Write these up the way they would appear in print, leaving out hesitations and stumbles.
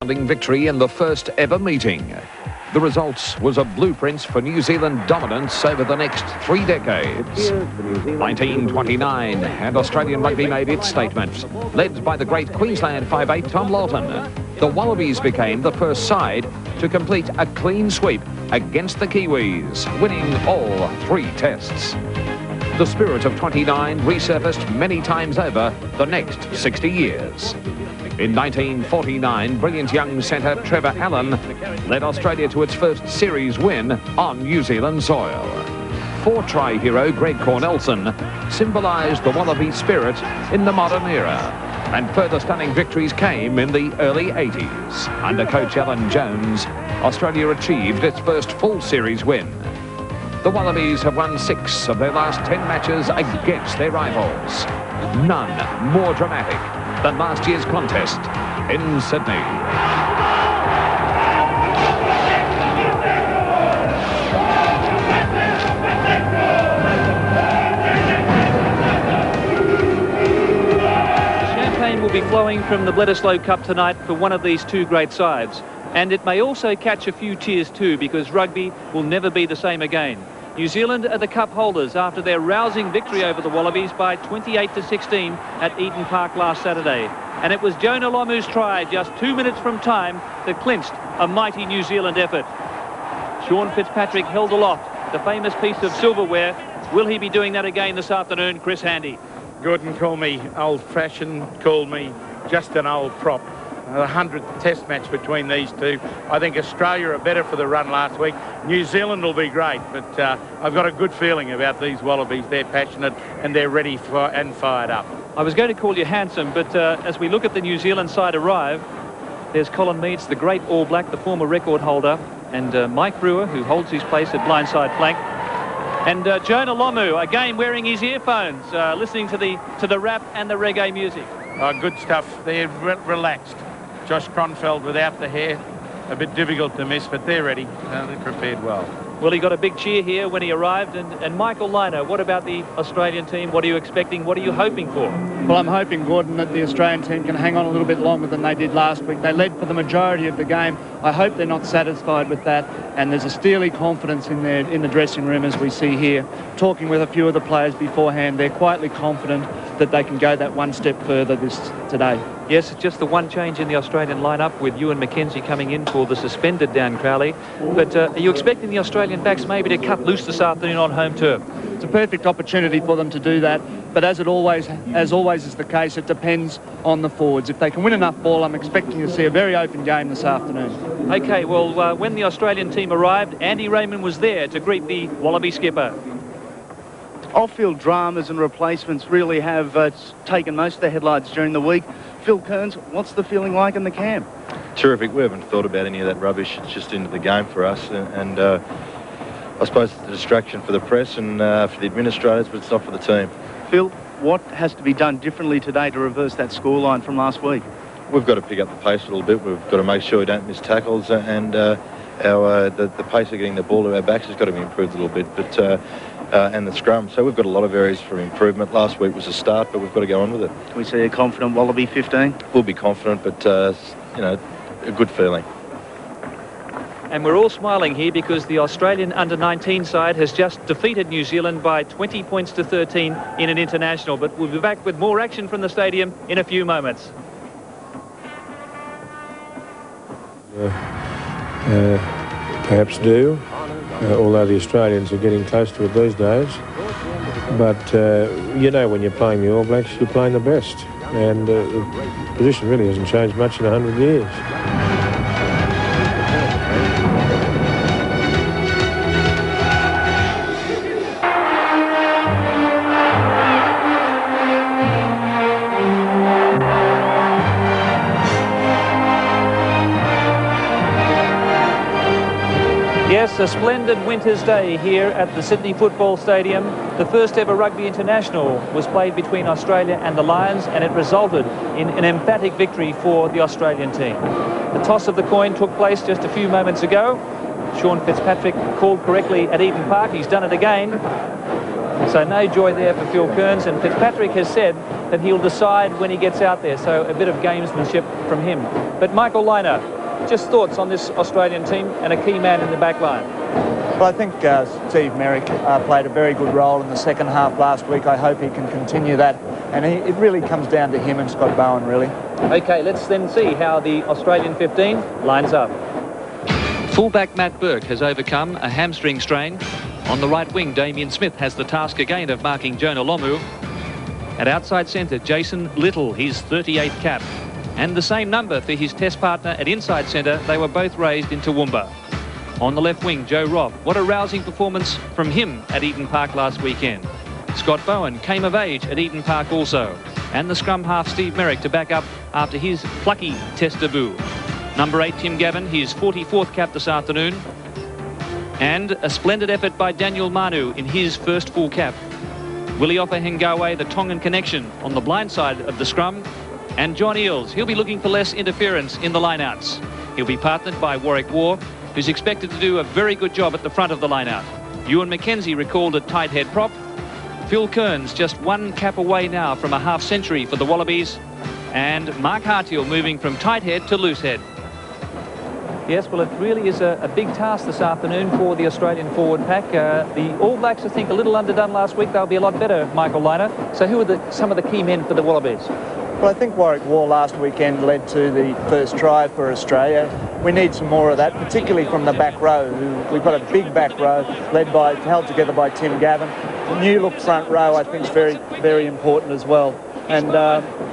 Victory in the first ever meeting. The results was a blueprint for New Zealand dominance over the next 3 decades. 1929 and Australian rugby made its statement. Led by the great Queensland 5'8" Tom Lawton, the Wallabies became the first side to complete a clean sweep against the Kiwis, winning all 3 tests. The spirit of 29 resurfaced many times over the next 60 years. In 1949, brilliant young centre Trevor Allen led Australia to its first series win on New Zealand soil. 4-try hero Greg Cornelson symbolised the Wallaby spirit in the modern era. And further stunning victories came in the early 80s. Under coach Alan Jones, Australia achieved its first full series win. The Wallabies have won 6 of their last 10 matches against their rivals. None more dramatic than last year's contest in Sydney. Champagne will be flowing from the Bledisloe Cup tonight for one of these 2 great sides. And it may also catch a few cheers too, because rugby will never be the same again. New Zealand are the cup holders after their rousing victory over the Wallabies by 28-16 at Eden Park last Saturday. And it was Jonah Lomu's try just 2 minutes from time that clinched a mighty New Zealand effort. Sean Fitzpatrick held aloft the famous piece of silverware. Will he be doing that again this afternoon? Chris Handy. Gordon called me old-fashioned, called me just an old prop. The 100th test match between these two. I think Australia are better for the run last week. New Zealand will be great, but I've got a good feeling about these Wallabies. They're passionate and they're ready for and fired up. I was going to call you handsome, but as we look at the New Zealand side arrive, there's Colin Meads, the great All Black, the former record holder, and Mike Brewer, who holds his place at blindside flank. And Jonah Lomu, again wearing his earphones, listening to the rap and the reggae music. Oh, good stuff. They're relaxed. Josh Cronfeld without the hair, a bit difficult to miss, but they're ready. They're prepared well. Well, he got a big cheer here when he arrived. And Michael Lino, what about the Australian team? What are you expecting? What are you hoping for? Well, I'm hoping, Gordon, that the Australian team can hang on a little bit longer than they did last week. They led for the majority of the game. I hope they're not satisfied with that. And there's a steely confidence in the dressing room, as we see here. Talking with a few of the players beforehand, they're quietly confident that they can go that one step further today. Yes, it's just the one change in the Australian lineup with Ewan McKenzie coming in for the suspended Dan Crowley. But are you expecting the Australian backs maybe to cut loose this afternoon on home turf? It's a perfect opportunity for them to do that. But as always is the case, it depends on the forwards. If they can win enough ball, I'm expecting to see a very open game this afternoon. OK, well, when the Australian team arrived, Andy Raymond was there to greet the Wallaby skipper. Off-field dramas and replacements really have taken most of the headlines during the week. Phil Kearns, what's the feeling like in the camp? Terrific. We haven't thought about any of that rubbish. It's just into the game for us. And I suppose it's a distraction for the press and for the administrators, but it's not for the team. Phil, what has to be done differently today to reverse that scoreline from last week? We've got to pick up the pace a little bit. We've got to make sure we don't miss tackles, and the pace of getting the ball to our backs has got to be improved a little bit. But and the scrum. So we've got a lot of areas for improvement. Last week was a start, but we've got to go on with it. Can we see a confident Wallaby 15? We'll be confident, but you know, a good feeling. And we're all smiling here because the Australian under-19 side has just defeated New Zealand by 20 points to 13 in an international. But we'll be back with more action from the stadium in a few moments. Perhaps do, although the Australians are getting close to it these days. But you know, when you're playing the All Blacks, you're playing the best. And the position really hasn't changed much in 100 years. Yes, a splendid winter's day here at the Sydney Football Stadium. The first ever rugby international was played between Australia and the Lions, and it resulted in an emphatic victory for the Australian team. The toss of the coin took place just a few moments ago. Sean Fitzpatrick called correctly at Eden Park. He's done it again. So no joy there for Phil Kearns, and Fitzpatrick has said that he'll decide when he gets out there. So a bit of gamesmanship from him. But Michael Liner, just thoughts on this Australian team and a key man in the back line. Well, I think Steve Merrick played a very good role in the second half last week. I hope he can continue that. And it really comes down to him and Scott Bowen, really. OK, let's then see how the Australian 15 lines up. Fullback Matt Burke has overcome a hamstring strain. On the right wing, Damien Smith has the task again of marking Jonah Lomu. At outside centre, Jason Little, his 38th cap. And the same number for his test partner at inside centre. They were both raised in Toowoomba. On the left wing, Joe Robb. What a rousing performance from him at Eden Park last weekend. Scott Bowen came of age at Eden Park also. And the scrum half, Steve Merrick, to back up after his plucky test debut. Number 8, Tim Gavin, his 44th cap this afternoon. And a splendid effort by Daniel Manu in his first full cap. Willie Hengawe, the Tongan connection, on the blind side of the scrum. And John Eales, he'll be looking for less interference in the lineouts. He'll be partnered by Warwick War, who's expected to do a very good job at the front of the lineout. Ewan McKenzie recalled at tight head prop. Phil Kearns just one cap away now from a half century for the Wallabies. And Mark Hartiel moving from tight head to loose head. Yes, well, it really is a big task this afternoon for the Australian forward pack. The All Blacks, I think, a little underdone last week. They'll be a lot better, Michael Liner. So who are some of the key men for the Wallabies? Well, I think Warwick War last weekend led to the first try for Australia. We need some more of that, particularly from the back row. We've got a big back row held together by Tim Gavin. The new look front row, I think, is very, very important as well. And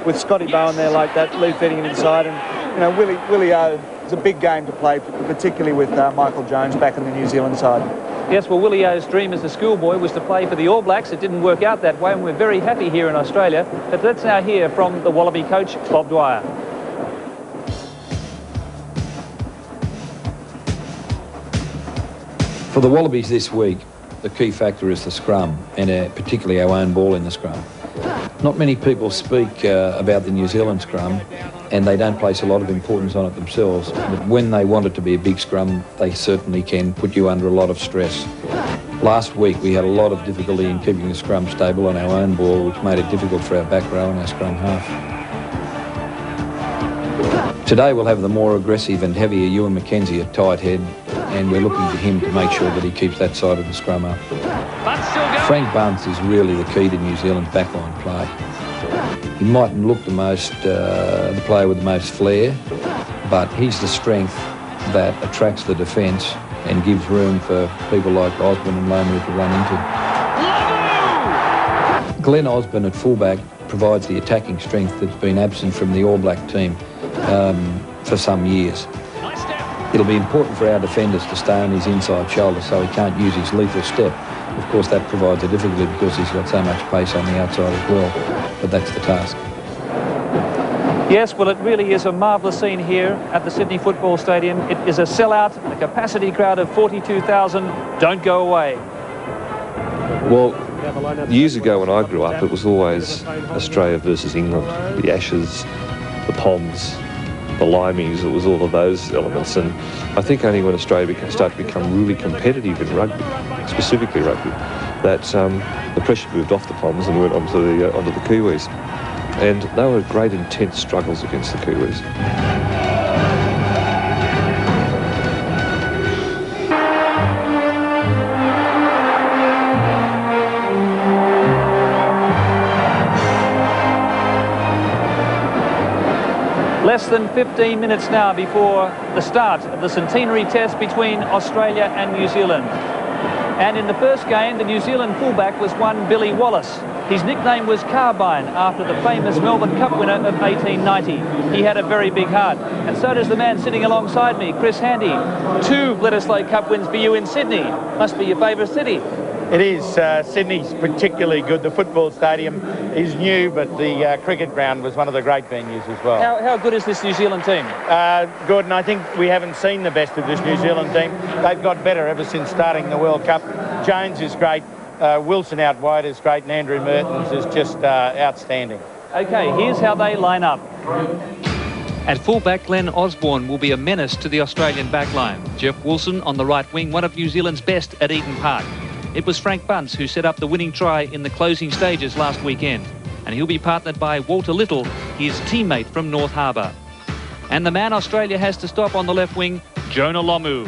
with Scotty Bowen there like that, Lou feeding it inside, and you know, Willie O. It's a big game to play, particularly with Michael Jones back on the New Zealand side. Yes, well, Willie O's dream as a schoolboy was to play for the All Blacks. It didn't work out that way, and we're very happy here in Australia. But let's now hear from the Wallaby coach, Bob Dwyer. For the Wallabies this week, the key factor is the scrum, and particularly our own ball in the scrum. Not many people speak about the New Zealand scrum, and they don't place a lot of importance on it themselves. But when they want it to be a big scrum, they certainly can put you under a lot of stress. Last week we had a lot of difficulty in keeping the scrum stable on our own ball, which made it difficult for our back row and our scrum half. Today we'll have the more aggressive and heavier Ewan McKenzie at tight head, and we're looking to him to make sure that he keeps that side of the scrum up. Frank Bunce is really the key to New Zealand's backline play. He mightn't look the player with the most flair, but he's the strength that attracts the defence and gives room for people like Osborne and Lomu to run into. Glenn Osborne at fullback provides the attacking strength that's been absent from the All Black team for some years. It'll be important for our defenders to stay on his inside shoulder so he can't use his lethal step. Of course, that provides a difficulty because he's got so much pace on the outside as well, but that's the task. Yes, well, it really is a marvellous scene here at the Sydney Football Stadium. It is a sellout, a capacity crowd of 42,000. Don't go away. Well, years ago when I grew up, it was always Australia versus England. The Ashes, the Poms, the Limeys, it was all of those elements. And I think only when Australia started to become really competitive in rugby, specifically rugby, that the pressure moved off the Poms and went onto the Kiwis. And they were great intense struggles against the Kiwis. Less than 15 minutes now before the start of the centenary test between Australia and New Zealand. And in the first game, the New Zealand fullback was one Billy Wallace. His nickname was Carbine after the famous Melbourne Cup winner of 1890. He had a very big heart. And so does the man sitting alongside me, Chris Handy. 2 Bledisloe Cup wins for you in Sydney. Must be your favourite city. It is. Sydney's particularly good. The football stadium is new, but the cricket ground was one of the great venues as well. How good is this New Zealand team? Good, and I think we haven't seen the best of this New Zealand team. They've got better ever since starting the World Cup. Jones is great. Wilson out wide is great, and Andrew Mertens is just outstanding. OK, here's how they line up. At fullback, Glenn Osborne will be a menace to the Australian backline. Jeff Wilson on the right wing, one of New Zealand's best at Eden Park. It was Frank Bunce who set up the winning try in the closing stages last weekend. and he'll be partnered by Walter Little, his teammate from North Harbour. And the man Australia has to stop on the left wing, Jonah Lomu.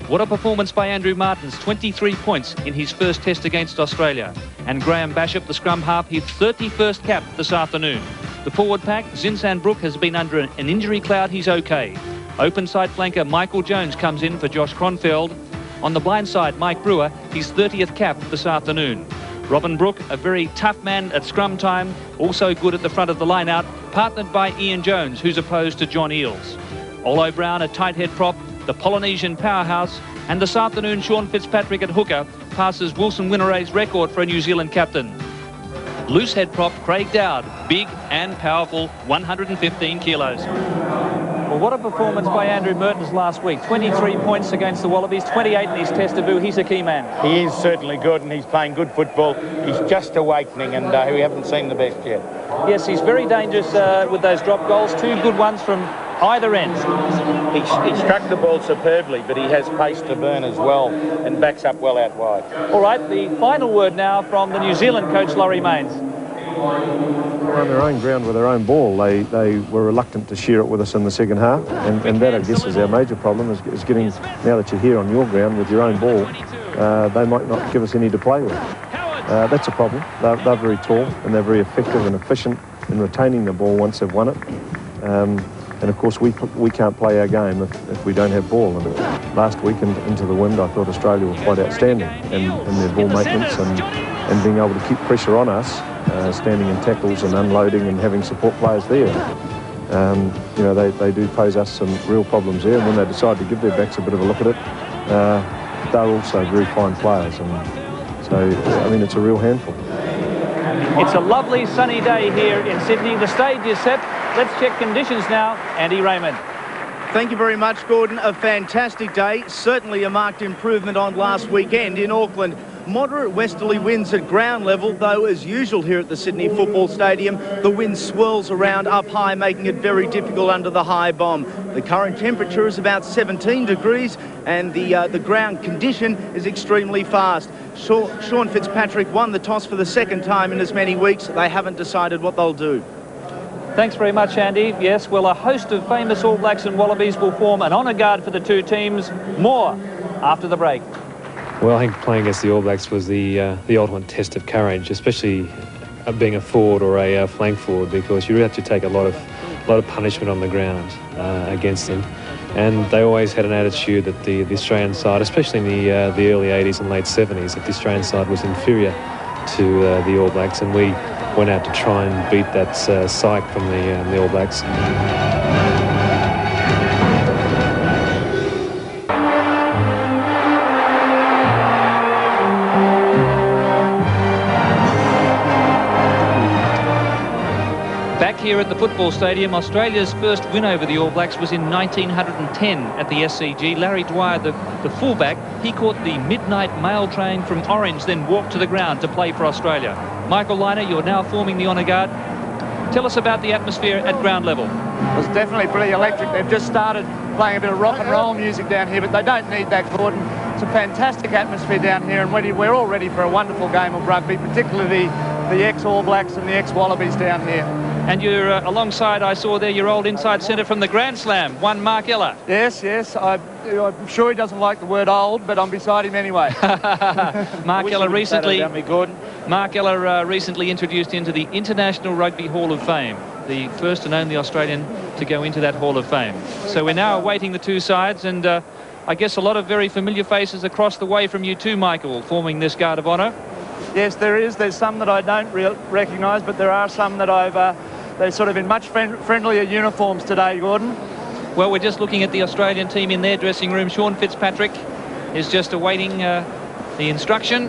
What a performance by Andrew Martins, 23 points in his first test against Australia. And Graham Bashop, the scrum half, his 31st cap this afternoon. The forward pack, Zinsan Brook, has been under an injury cloud. He's okay. Open side flanker Michael Jones comes in for Josh Kronfeld. On the blind side, Mike Brewer, his 30th cap this afternoon. Robin Brook, a very tough man at scrum time, also good at the front of the line-out, partnered by Ian Jones, who's opposed to John Eales. Olo Brown, a tight head prop, the Polynesian powerhouse, and this afternoon Sean Fitzpatrick at hooker passes Wilson Winneray's record for a New Zealand captain. Loose head prop Craig Dowd, big and powerful, 115 kilos. Well, what a performance by Andrew Mertens last week. 23 points against the Wallabies, 28 in his test debut. He's a key man. He is certainly good, and he's playing good football. He's just awakening, and we haven't seen the best yet. Yes, he's very dangerous with those drop goals. Two good ones from either end. He struck the ball superbly, but he has pace to burn as well and backs up well out wide. All right, the final word now from the New Zealand coach, Laurie Mains. On their own ground with their own ball, they were reluctant to share it with us in the second half, and that, I guess, is our major problem, is getting, now that you're here on your ground with your own ball, they might not give us any to play with. That's a problem. They're very tall, and they're very effective and efficient in retaining the ball once they've won it. And of course, we can't play our game if we don't have ball. And last week into the wind, I thought Australia were quite outstanding in their ball maintenance and being able to keep pressure on us, standing in tackles and unloading and having support players there. You know, they do pose us some real problems there. And when they decide to give their backs a bit of a look at it, they're also very fine players. And so, I mean, it's a real handful. It's a lovely sunny day here in Sydney. The stage is set. Let's check conditions now. Andy Raymond. Thank you very much, Gordon. A fantastic day. Certainly a marked improvement on last weekend in Auckland. Moderate westerly winds at ground level, though, as usual here at the Sydney Football Stadium, the wind swirls around up high, making it very difficult under the high bomb. The current temperature is about 17 degrees, and the ground condition is extremely fast. Sean Fitzpatrick won the toss for the second time in as many weeks. They haven't decided what they'll do. Thanks very much, Andy. Yes, well, a host of famous All Blacks and Wallabies will form an honour guard for the two teams. More after the break. Well, I think playing against the All Blacks was the ultimate test of courage, especially being a forward or a flank forward, because you really have to take a lot of punishment on the ground against them. And they always had an attitude that the Australian side, especially in the early 80s and late 70s, that the Australian side was inferior to the All Blacks, and we went out to try and beat that psyche from the All Blacks. Back here at the football stadium, Australia's first win over the All Blacks was in 1910 at the SCG. Larry Dwyer, the fullback, he caught the midnight mail train from Orange, then walked to the ground to play for Australia. Michael Liner, you're now forming the honour guard. Tell us about the atmosphere at ground level. It was definitely pretty electric. They've just started playing a bit of rock and roll music down here, but they don't need that, Gordon. It's a fantastic atmosphere down here, and we're all ready for a wonderful game of rugby, particularly the ex-All Blacks and the ex-Wallabies down here. And you're alongside, I saw there, your old inside centre from the Grand Slam, one Mark Ella. Yes. I'm sure he doesn't like the word old, but I'm beside him anyway. Mark Ella recently introduced into the International Rugby Hall of Fame, the first and only Australian to go into that Hall of Fame. So we're now awaiting the two sides, and I guess a lot of very familiar faces across the way from you too, Michael, forming this guard of honour. Yes, there is. There's some that I don't recognise, but there are some that they're sort of in much friendlier uniforms today, Gordon. Well, we're just looking at the Australian team in their dressing room. Sean Fitzpatrick is just awaiting the instruction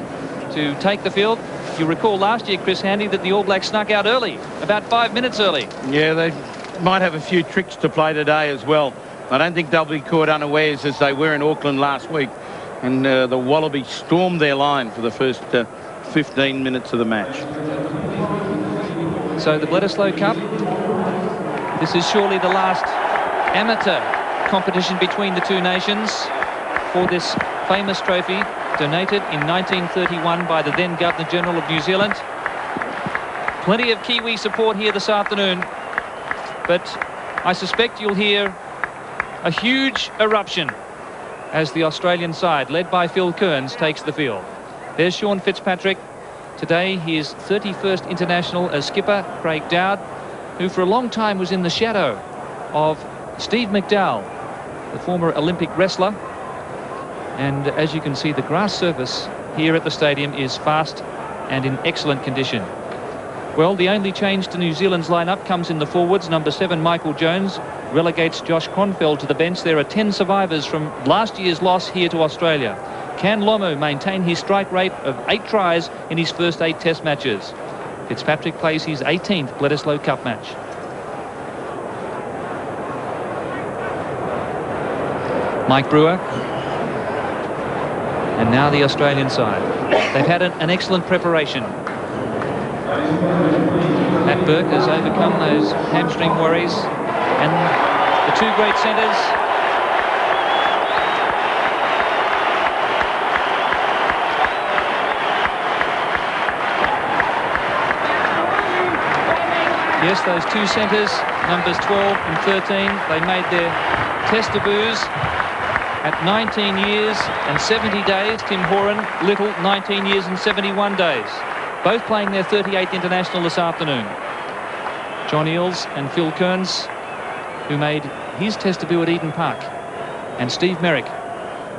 to take the field. You recall last year, Chris Handy, that the All Blacks snuck out early, about 5 minutes early. Yeah, they might have a few tricks to play today as well. I don't think they'll be caught unawares as they were in Auckland last week. And the Wallabies stormed their line for the first 15 minutes of the match. So the Bledisloe Cup, this is surely the last amateur competition between the two nations for this famous trophy, donated in 1931 by the then Governor-General of New Zealand. Plenty of Kiwi support here this afternoon, but I suspect you'll hear a huge eruption as the Australian side, led by Phil Kearns, takes the field. There's Sean Fitzpatrick. Today he is 31st international as skipper. Craig Dowd, who for a long time was in the shadow of Steve McDowell, the former Olympic wrestler. And as you can see, the grass surface here at the stadium is fast and in excellent condition. Well, the only change to New Zealand's lineup comes in the forwards. Number 7, Michael Jones, relegates Josh Kronfeld to the bench. There are 10 survivors from last year's loss here to Australia. Can Lomu maintain his strike rate of 8 tries in his first 8 test matches? Fitzpatrick plays his 18th Bledisloe Cup match. Mike Brewer. And now the Australian side. They've had an excellent preparation. Matt Burke has overcome those hamstring worries, and the two great centres. Yes, those two centres, numbers 12 and 13, they made their test debuts at 19 years and 70 days. Tim Horan, Little, 19 years and 71 days. Both playing their 38th international this afternoon. John Eales and Phil Kearns, who made his test debut at Eden Park. And Steve Merrick.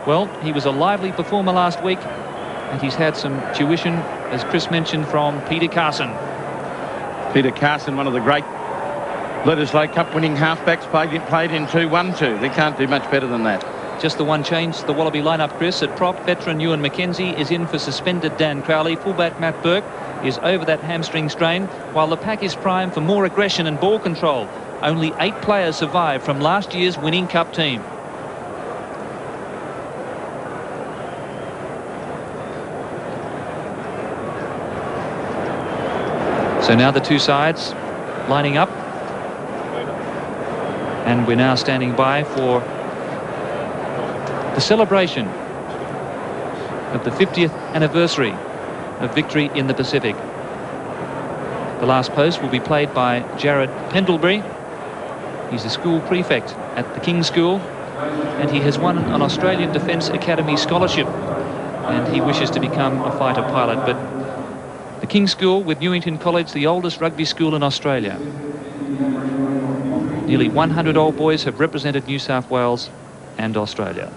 Well, he was a lively performer last week, and he's had some tuition, as Chris mentioned, from Peter Carson. Peter Carson, one of the great Bledisloe Cup winning halfbacks, played in 2-1-2. They can't do much better than that. Just the one change to the Wallaby lineup, Chris. At prop, veteran Ewan McKenzie is in for suspended Dan Crowley. Fullback Matt Burke is over that hamstring strain, while the pack is primed for more aggression and ball control. Only 8 players survived from last year's winning cup team. So now the two sides lining up, and we're now standing by for the celebration of the 50th anniversary of victory in the Pacific. The last post will be played by Jared Pendlebury. He's a school prefect at the King's School, and he has won an Australian Defence Academy scholarship, and he wishes to become a fighter pilot. But the King's School with Newington College, the oldest rugby school in Australia. Nearly 100 old boys have represented New South Wales and Australia.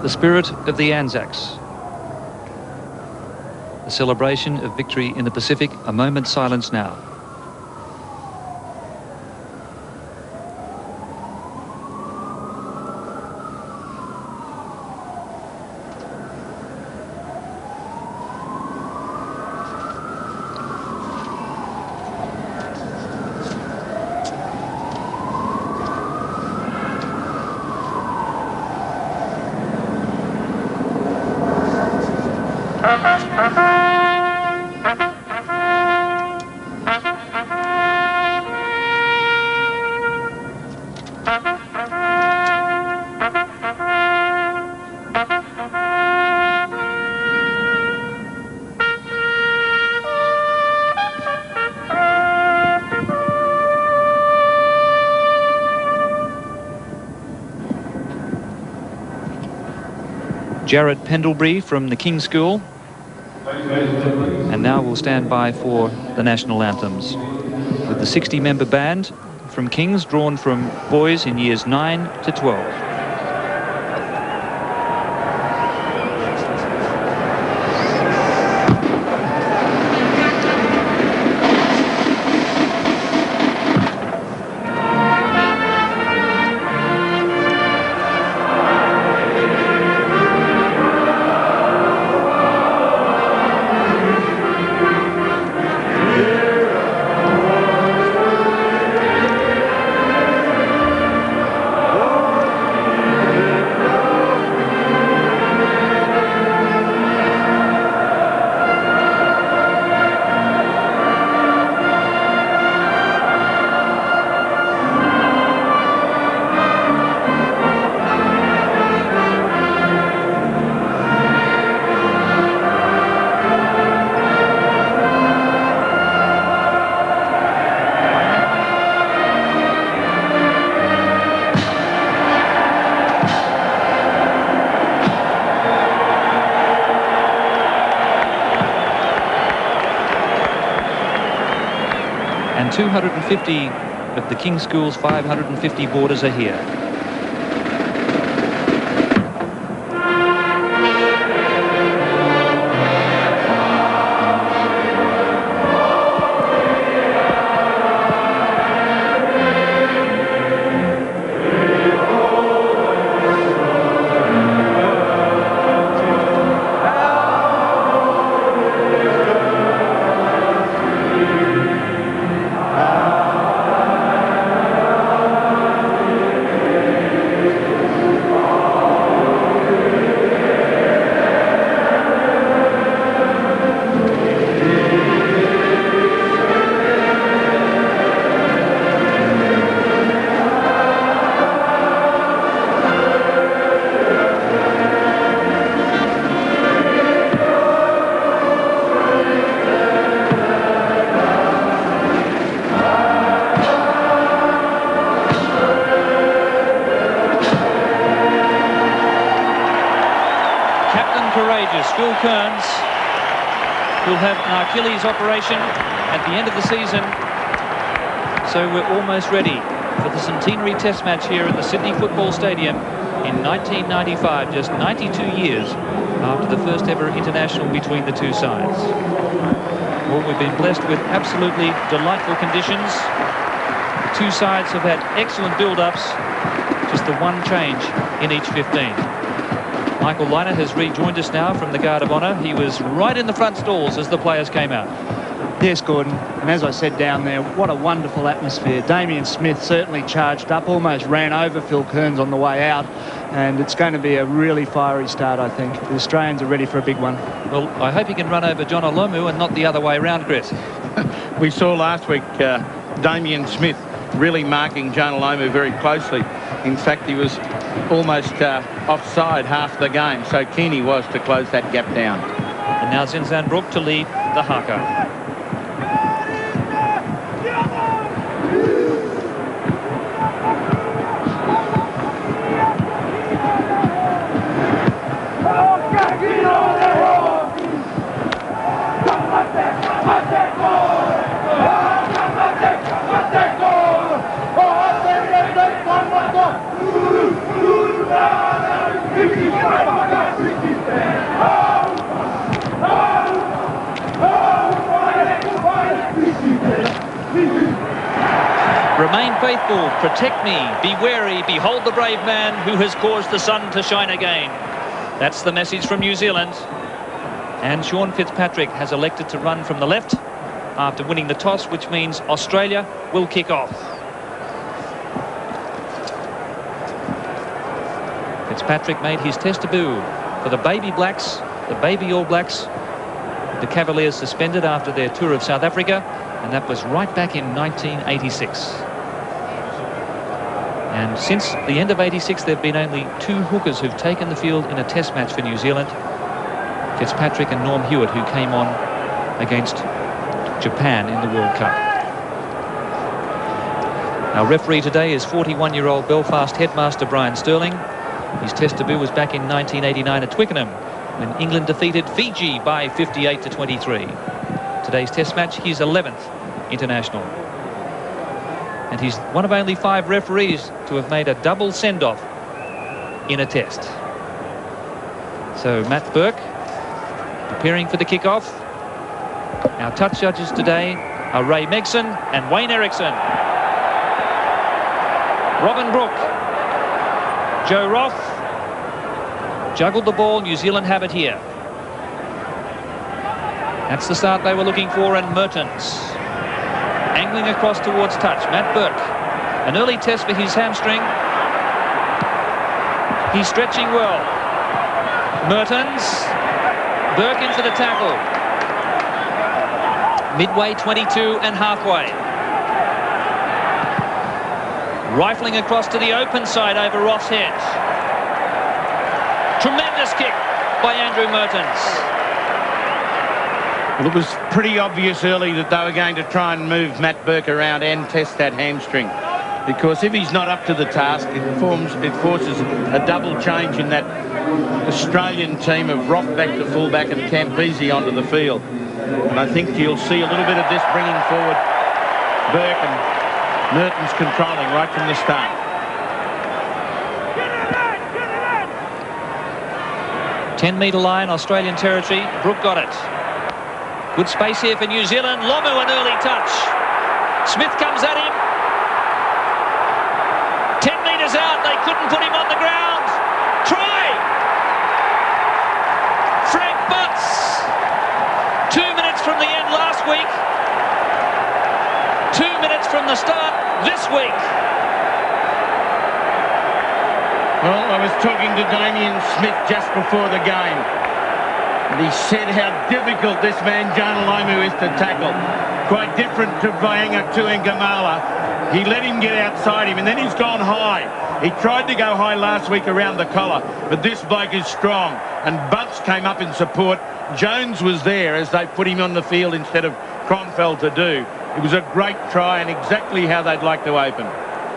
The spirit of the Anzacs. The celebration of victory in the Pacific. A moment's silence now. Jared Pendlebury from the King's School. And now we'll stand by for the national anthems with the 60-member band from King's, drawn from boys in years 9 to 12. And 250 of the King's School's 550 boarders are here. Phil Kearns will have an Achilles operation at the end of the season, so we're almost ready for the centenary test match here in the Sydney Football Stadium in 1995, just 92 years after the first ever international between the two sides. Well, we've been blessed with absolutely delightful conditions. The two sides have had excellent build-ups, just the one change in each 15. Michael Liner has rejoined us now from the Guard of Honour. He was right in the front stalls as the players came out. Yes, Gordon, and as I said down there, what a wonderful atmosphere. Damien Smith certainly charged up, almost ran over Phil Kearns on the way out, and it's going to be a really fiery start, I think. The Australians are ready for a big one. Well, I hope he can run over John Olomu and not the other way around, Chris. We saw last week Damien Smith really marking John Olomu very closely. In fact, he was almost offside half the game, so keen he was to close that gap down. And now Zinzan Brook to lead the haka. Remain faithful, protect me, be wary, behold the brave man who has caused the sun to shine again. That's the message from New Zealand. And Sean Fitzpatrick has elected to run from the left after winning the toss, which means Australia will kick off. Fitzpatrick made his test debut for the Baby Blacks, the Baby All Blacks. The Cavaliers suspended after their tour of South Africa, and that was right back in 1986. And since the end of 86, there have been only two hookers who've taken the field in a test match for New Zealand. Fitzpatrick and Norm Hewitt, who came on against Japan in the World Cup. Our referee today is 41-year-old Belfast headmaster Brian Sterling. His test debut was back in 1989 at Twickenham, when England defeated Fiji by 58-23. Today's test match, his 11th international. And he's one of only 5 referees to have made a double send-off in a test. So Matt Burke preparing for the kick-off. Our touch judges today are Ray Megson and Wayne Erickson. Robin Brooke. Joe Roth juggled the ball. New Zealand have it here. That's the start they were looking for, and Mertens angling across towards touch. Matt Burke, an early test for his hamstring. He's stretching well. Mertens, Burke into the tackle. Midway 22 and halfway. Rifling across to the open side over Roth's head. Tremendous kick by Andrew Mertens. Well, it was pretty obvious early that they were going to try and move Matt Burke around and test that hamstring, because if he's not up to the task, it forces a double change in that Australian team of Roth back to fullback and Campese onto the field. And I think you'll see a little bit of this bringing forward Burke, and Mertens controlling right from the start. Ten-metre line, Australian territory. Brooke got it. Good space here for New Zealand. Lomu, an early touch. Smith comes at him. 10 metres out. They couldn't put him on the ground. Try! Frank Butts. 2 minutes from the end last week. 2 minutes from the start this week. Well, I was talking to Damien Smith just before the game, and he said how difficult this man Jonah Lomu is to tackle. Quite different to Vaiangatu and Gamala. He let him get outside him, and then he's gone high. He tried to go high last week around the collar, but this bloke is strong, and Bunce came up in support. Jones was there as they put him on the field instead of Kronfeld to do. It was a great try, and exactly how they'd like to open.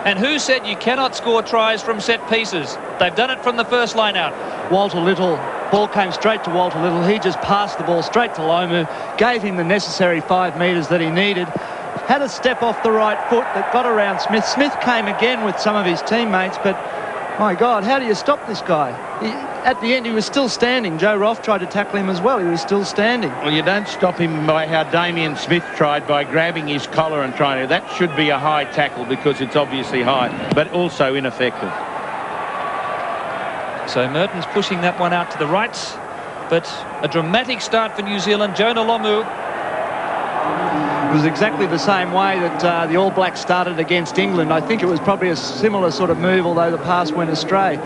And who said you cannot score tries from set pieces? They've done it from the first line out. Walter Little, ball came straight to Walter Little. He just passed the ball straight to Lomu, gave him the necessary 5 metres that he needed. Had a step off the right foot that got around Smith. Smith came again with some of his teammates, but my God, how do you stop this guy? At the end, he was still standing. Joe Roth tried to tackle him as well. He was still standing. Well, you don't stop him by how Damien Smith tried, by grabbing his collar and trying to. That should be a high tackle because it's obviously high, but also ineffective. So Mertens pushing that one out to the right, but a dramatic start for New Zealand. Jonah Lomu. It was exactly the same way that the All Blacks started against England. I think it was probably a similar sort of move, although the pass went astray.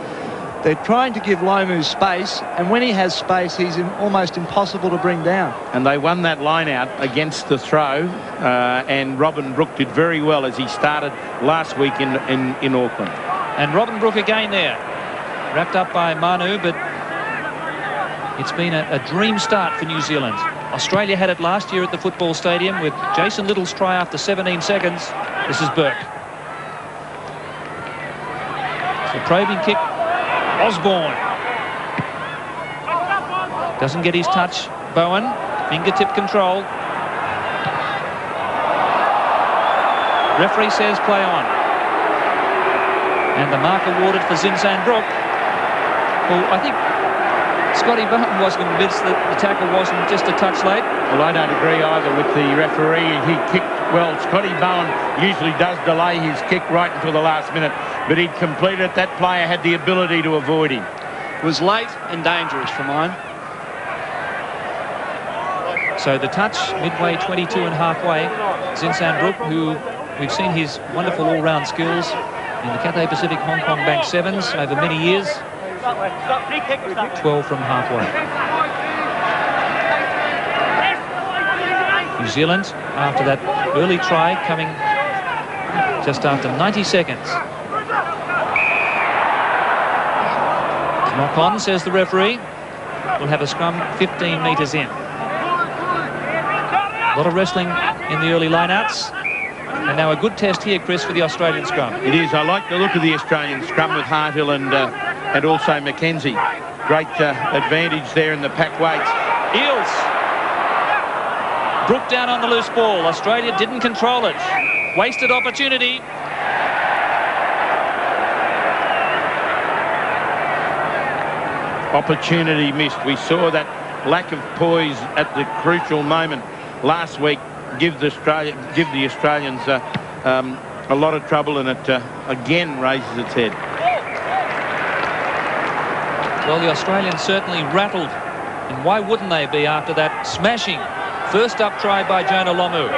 They're trying to give Lomu space, and when he has space, he's almost impossible to bring down. And they won that line out against the throw, and Robin Brooke did very well as he started last week in Auckland. And Robin Brooke again there, wrapped up by Manu, but it's been a dream start for New Zealand. Australia had it last year at the football stadium with Jason Little's try after 17 seconds. This is Burke. So probing kick. Osborne doesn't get his touch. Bowen, fingertip control. Referee says play on. And the mark awarded for Zinsan Brooke. Well, I think Scotty Bowen was convinced that the tackle wasn't just a touch late. Well, I don't agree either with the referee. He kicked well. Scotty Bowen usually does delay his kick right until the last minute, but he'd completed it. That player had the ability to avoid him. It was late and dangerous for mine. So the touch, midway 22 and halfway. Zinsan Brooke, who we've seen his wonderful all-round skills in the Cathay Pacific Hong Kong Bank Sevens over many years. 12 from halfway. New Zealand, after that early try, coming just after 90 seconds. Knock on, says the referee. We'll have a scrum 15 metres in. A lot of wrestling in the early lineouts. And now a good test here, Chris, for the Australian scrum. It is. I like the look of the Australian scrum with Harthill and and also Mackenzie. Great advantage there in the pack weights. Eels. Brook down on the loose ball. Australia didn't control it. Wasted opportunity. Opportunity missed. We saw that lack of poise at the crucial moment last week give the Australians a lot of trouble, and it again raises its head. Well, the Australians certainly rattled, and why wouldn't they be after that smashing first up try by Jonah Lomu?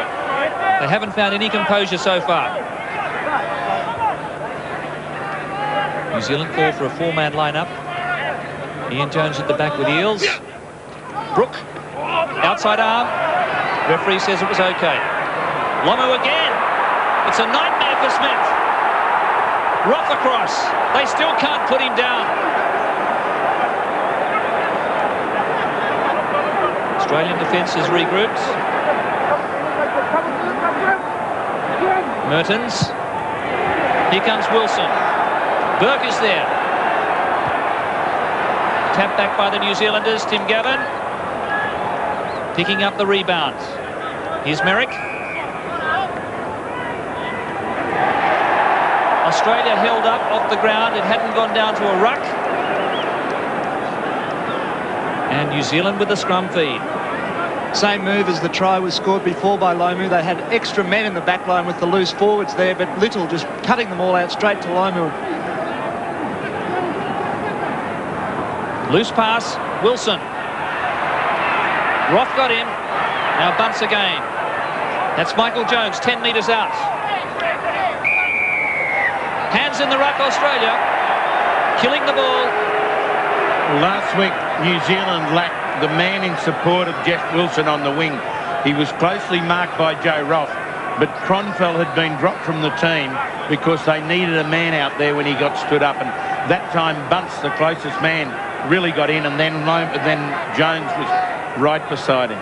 They haven't found any composure so far. New Zealand call for a four-man lineup. Ian Jones at the back with Eels. Brook, outside arm. Referee says it was okay. Lomu again. It's a nightmare for Smith. Rough across. They still can't put him down. Australian defence has regrouped. Mertens. Here comes Wilson. Burke is there. Tapped back by the New Zealanders. Tim Gavin picking up the rebound. Here's Merrick. Australia held up off the ground. It hadn't gone down to a ruck. And New Zealand with the scrum feed. Same move as the try was scored before by Lomu. They had extra men in the back line with the loose forwards there, but Little just cutting them all out straight to Lomu. Loose pass, Wilson. Roth got him. Now bunts again. That's Michael Jones, 10 metres out. Hands in the ruck, Australia. Killing the ball. Last week, New Zealand lacked the man in support of Jeff Wilson on the wing. He was closely marked by Joe Roth, but Cronfell had been dropped from the team because they needed a man out there when he got stood up, and that time Bunce, the closest man, really got in, and then Jones was right beside him.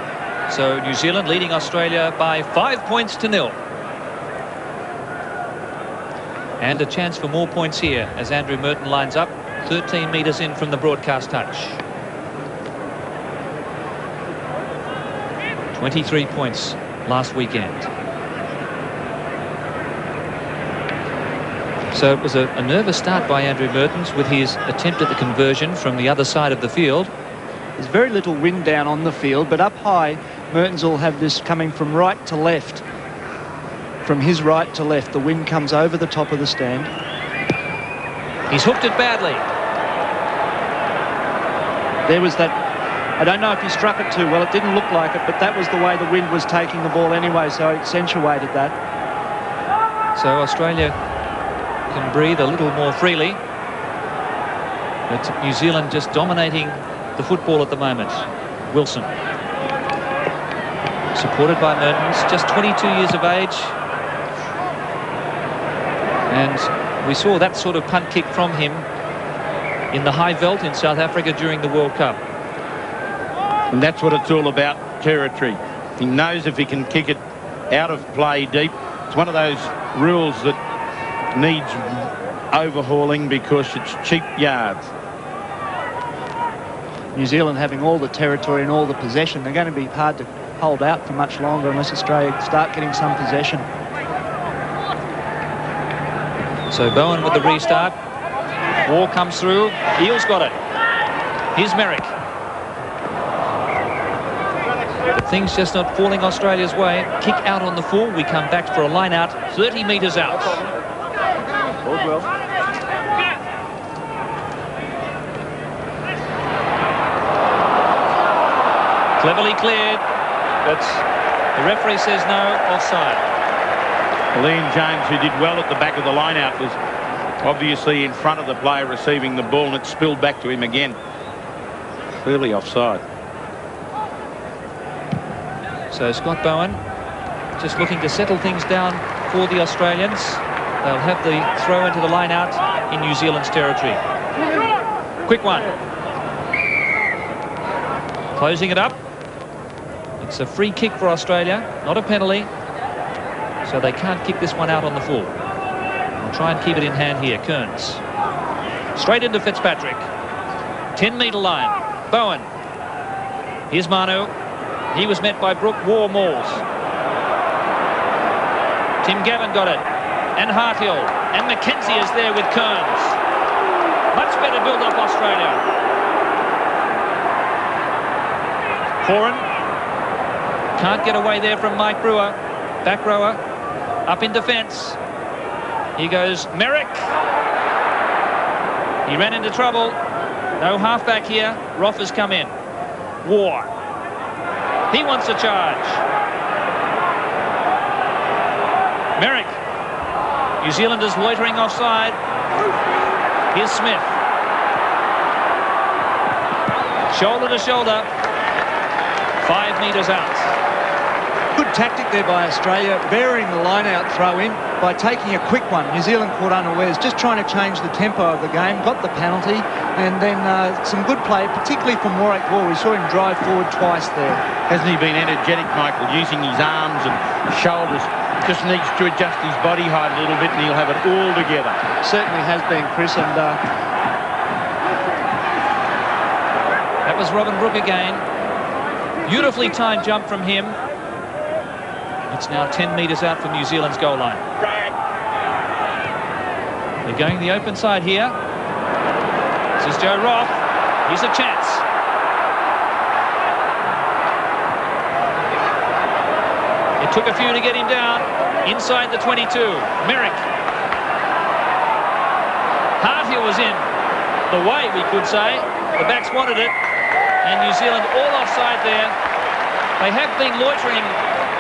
So New Zealand leading Australia by 5 points to 0. And a chance for more points here as Andrew Merton lines up 13 metres in from the broadcast touch. 23 points last weekend. So it was a nervous start by Andrew Mertens with his attempt at the conversion from the other side of the field. There's very little wind down on the field, but up high, Mertens will have this coming from right to left. From his right to left, the wind comes over the top of the stand. He's hooked it badly. There was that, I don't know if he struck it too well, it didn't look like it, but that was the way the wind was taking the ball anyway, so it accentuated that. So Australia can breathe a little more freely. But New Zealand just dominating the football at the moment. Wilson. Supported by Mertens, just 22 years of age. And we saw that sort of punt kick from him in the high veld in South Africa during the World Cup. And that's what it's all about, territory. He knows if he can kick it out of play deep. It's one of those rules that needs overhauling because it's cheap yards. New Zealand having all the territory and all the possession, they're going to be hard to hold out for much longer unless Australia start getting some possession. So Bowen with the restart. War comes through. Eels got it. Here's Merrick. But things just not falling Australia's way. Kick out on the full. We come back for a line out 30 metres out. Cleverly cleared, but the referee says no, offside. Ian Jones, who did well at the back of the line-out, was obviously in front of the player receiving the ball, and it spilled back to him again. Clearly offside. So Scott Bowen just looking to settle things down for the Australians. They'll have the throw into the line-out in New Zealand's territory. Quick one. Closing it up. It's a free kick for Australia, not a penalty. So they can't kick this one out on the full. We'll try and keep it in hand here, Kearns. Straight into Fitzpatrick. 10-metre line. Bowen. Here's Manu. He was met by Brooke War-Malls. Tim Gavin got it. And Harthill. And Mackenzie is there with Kearns. Much better build-up, Australia. Horan. Can't get away there from Mike Brewer. Back rower. Up in defence. Here goes Merrick. He ran into trouble. No halfback here. Roth has come in. War. He wants a charge. Merrick. New Zealanders loitering offside. Here's Smith. Shoulder to shoulder. 5 metres out. Good tactic there by Australia, varying the line-out throw-in by taking a quick one. New Zealand caught unawares, just trying to change the tempo of the game, got the penalty, and then some good play, particularly from Warwick Wall. We saw him drive forward twice there. Hasn't he been energetic, Michael, using his arms and shoulders? Just needs to adjust his body height a little bit and he'll have it all together. Certainly has been, Chris, and that was Robin Brooke again. Beautifully timed jump from him. It's now 10 metres out from New Zealand's goal line. They're going the open side here. This is Joe Roth. Here's a chance. It took a few to get him down. Inside the 22. Merrick. Harthill was in the way, we could say. The backs wanted it. And New Zealand all offside there. They have been loitering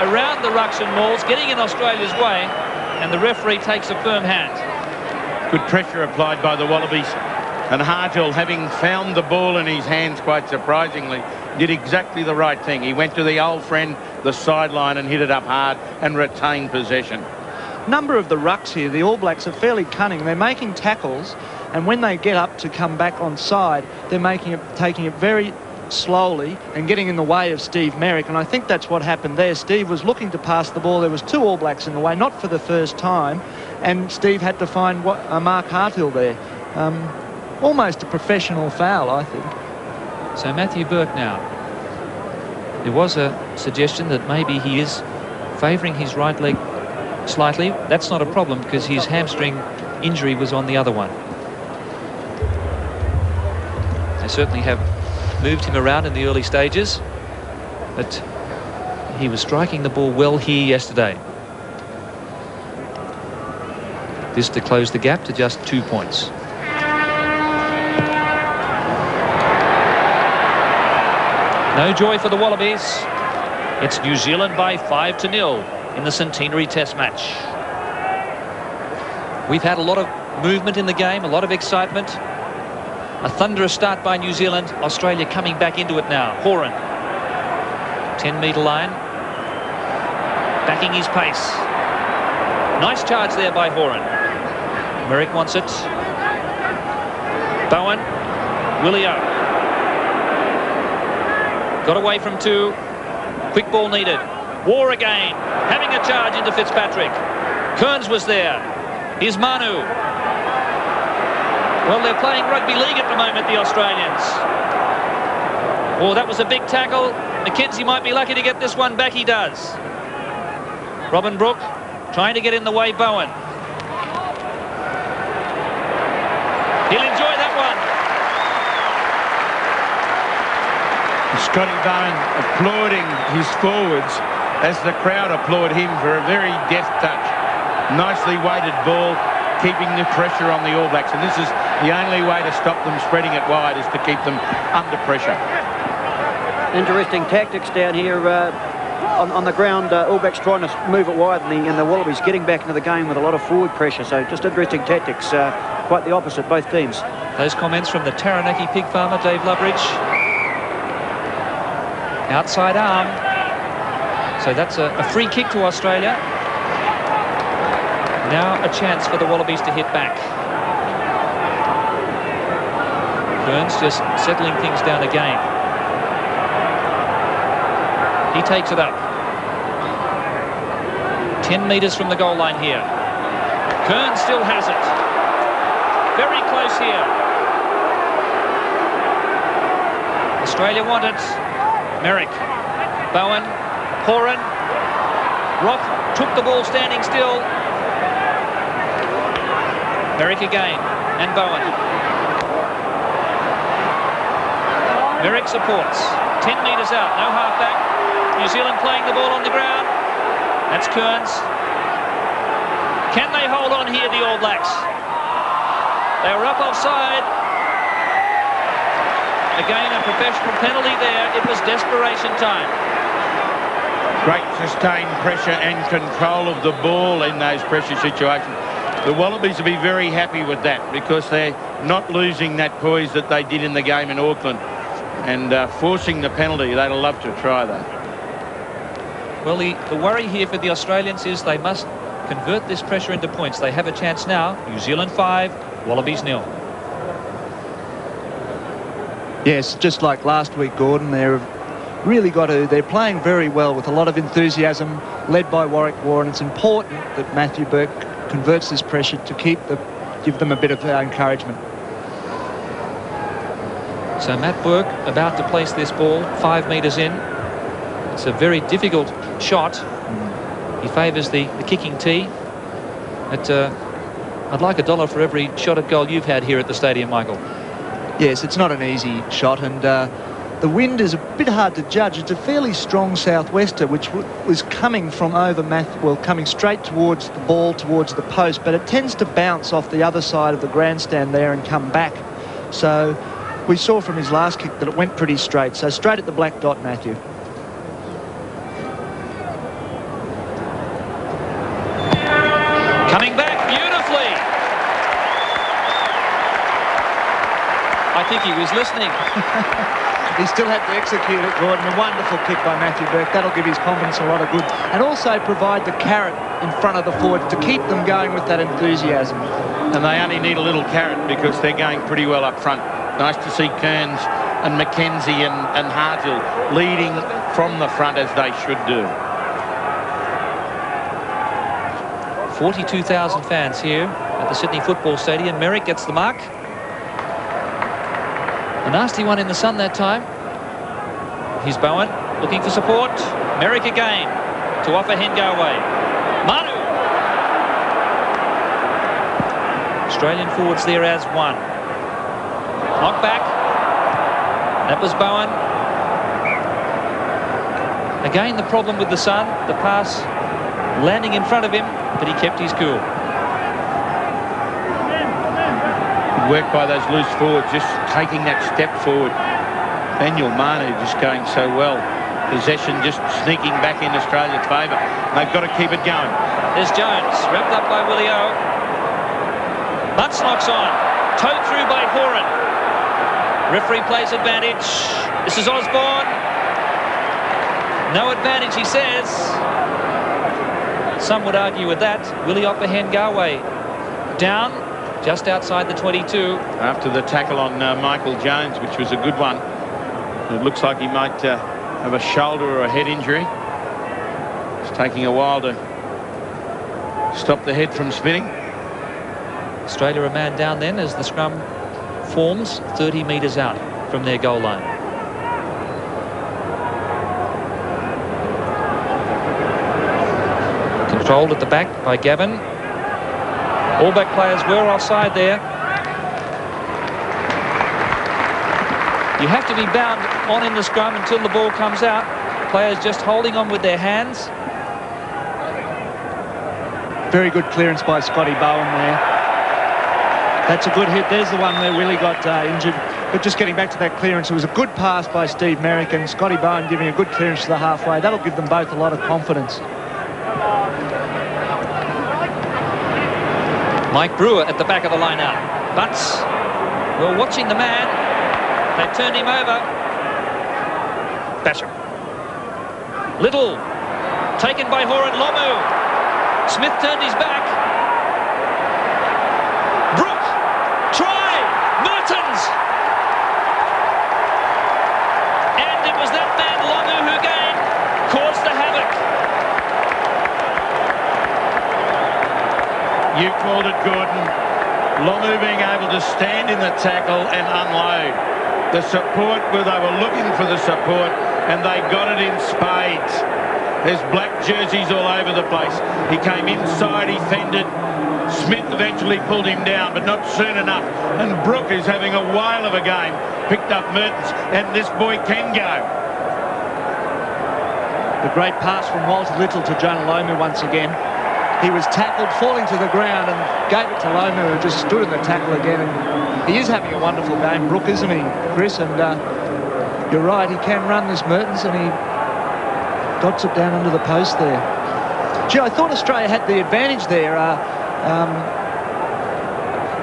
around the rucks and mauls, getting in Australia's way, and the referee takes a firm hand. Good pressure applied by the Wallabies. And Harthill, having found the ball in his hands quite surprisingly, did exactly the right thing. He went to the old friend, the sideline, and hit it up hard and retained possession. Number of the rucks here, the All Blacks are fairly cunning. They're making tackles, and when they get up to come back on side, they're taking it very slowly and getting in the way of Steve Merrick, and I think that's what happened there. Steve was looking to pass the ball. There was 2 All Blacks in the way, not for the first time, and Steve had to find Mark Harthill there. Almost a professional foul, I think. So Matthew Burke now. There was a suggestion that maybe he is favouring his right leg slightly. That's not a problem because his hamstring injury was on the other one. They certainly have moved him around in the early stages, but he was striking the ball well here yesterday. This to close the gap to just 2 points. No joy for the Wallabies. It's New Zealand by 5-0 in the centenary test match. We've had a lot of movement in the game, a lot of excitement. A thunderous start by New Zealand. Australia coming back into it now. Horan. 10-metre line. Backing his pace. Nice charge there by Horan. Merrick wants it. Bowen. Willio. Got away from 2. Quick ball needed. War again. Having a charge into Fitzpatrick. Kearns was there. Here's Manu. Well, they're playing rugby league at the moment, the Australians. Oh, that was a big tackle. Mackenzie might be lucky to get this one back. He does. Robin Brooke trying to get in the way. Bowen. He'll enjoy that one. Scotty Bowen applauding his forwards as the crowd applaud him for a very deft touch. Nicely weighted ball, keeping the pressure on the All Blacks, and this is the only way to stop them spreading it wide, is to keep them under pressure. Interesting tactics down here on the ground. All Blacks trying to move it wide, and the Wallabies getting back into the game with a lot of forward pressure. So just interesting tactics, quite the opposite, both teams. Those comments from the Taranaki pig farmer, Dave Loveridge. Outside arm. So that's a free kick to Australia. Now a chance for the Wallabies to hit back. Kearns just settling things down again. He takes it up. 10 metres from the goal line here. Kearns still has it. Very close here. Australia want it. Merrick, Bowen, Horan. Roth took the ball standing still. Merrick again, and Bowen. Merrick supports. 10 metres out, no halfback. New Zealand playing the ball on the ground. That's Kearns. Can they hold on here, the All Blacks? They were up offside. Again, a professional penalty there. It was desperation time. Great sustained pressure and control of the ball in those pressure situations. The Wallabies will be very happy with that because they're not losing that poise that they did in the game in Auckland. And forcing the penalty, they'd love to try that. Well, the worry here for the Australians is they must convert this pressure into points. They have a chance now. New Zealand 5, Wallabies 0. Yes, just like last week, Gordon, they're playing very well with a lot of enthusiasm, led by Warwick War, and it's important that Matthew Burke converts this pressure to give them a bit of encouragement. So Matt Burke about to place this ball 5 metres in. It's a very difficult shot. He favours the kicking tee. But I'd like $1 for every shot at goal you've had here at the stadium, Michael. Yes, it's not an easy shot, and the wind is a bit hard to judge. It's a fairly strong southwester, which was coming from coming straight towards the ball, towards the post, but it tends to bounce off the other side of the grandstand there and come back. So we saw from his last kick that it went pretty straight. So straight at the black dot, Matthew. Coming back beautifully. I think he was listening. He still had to execute it, Gordon. A wonderful kick by Matthew Burke. That'll give his confidence a lot of good. And also provide the carrot in front of the forwards to keep them going with that enthusiasm. And they only need a little carrot because they're going pretty well up front. Nice to see Kearns and McKenzie and Hartill leading from the front as they should do. 42,000 fans here at the Sydney Football Stadium. Merrick gets the mark. A nasty one in the sun that time. Here's Bowen looking for support. Merrick again to offer Hengaway. Manu. Australian forwards there as one. Knock back. That was Bowen. Again, the problem with the sun. The pass landing in front of him, but he kept his cool. Work by those loose forwards, just taking that step forward. Daniel Manu just going so well. Possession just sneaking back in Australia's favour. They've got to keep it going. There's Jones, wrapped up by Willie O. Butts knocks on. Towed through by Horan. Referee plays advantage. This is Osborne. No advantage, he says. Some would argue with that. Willie Hengaway down just outside the 22. After the tackle on Michael Jones, which was a good one. It looks like he might have a shoulder or a head injury. It's taking a while to stop the head from spinning. Australia a man down then as the scrum forms 30 metres out from their goal line. Controlled at the back by Gavin. All Black players were offside there. You have to be bound on in the scrum until the ball comes out. Players just holding on with their hands. Very good clearance by Scotty Bowen there. That's a good hit. There's the one where Willie got injured. But just getting back to that clearance, it was a good pass by Steve Merrick, and Scotty Bowen giving a good clearance to the halfway. That'll give them both a lot of confidence. Mike Brewer at the back of the line now. Butts, well, watching the man. They turned him over. Basham. Little. Taken by Horan Lomu. Smith turned his back. Brook. Try. Mertens. And it was that man Lomu who again caused the havoc. You called it, Gordon. Lomu being able to stand in the tackle and unload. The support, where they were looking for the support, and they got it in spades. There's black jerseys all over the place. He came inside, he fended. Smith eventually pulled him down, but not soon enough. And Brooke, who's having a whale of a game, picked up Mertens, and this boy can go. The great pass from Walter Little to Jonah Lomu once again. He was tackled, falling to the ground, and gave it to Lomu, who just stood in the tackle again. And he is having a wonderful game, Brooke, isn't he, Chris? And you're right, he can run this Mertens, and he dots it down under the post there. Gee, I thought Australia had the advantage there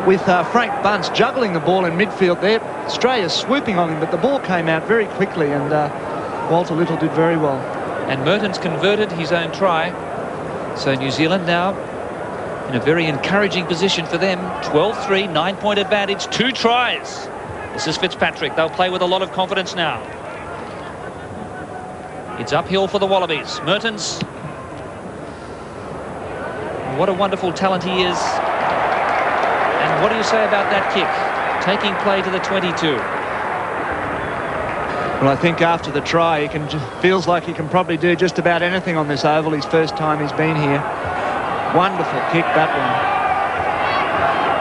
with Frank Bunce juggling the ball in midfield there. Australia swooping on him, but the ball came out very quickly, and Walter Little did very well. And Mertens converted his own try. So New Zealand now in a very encouraging position for them. 12-3, 9-point advantage, 2 tries. This is Fitzpatrick. They'll play with a lot of confidence now. It's uphill for the Wallabies. Mertens. What a wonderful talent he is. And what do you say about that kick? Taking play to the 22. Well, I think after the try, feels like he can probably do just about anything on this oval. His first time he's been here. Wonderful kick, that one.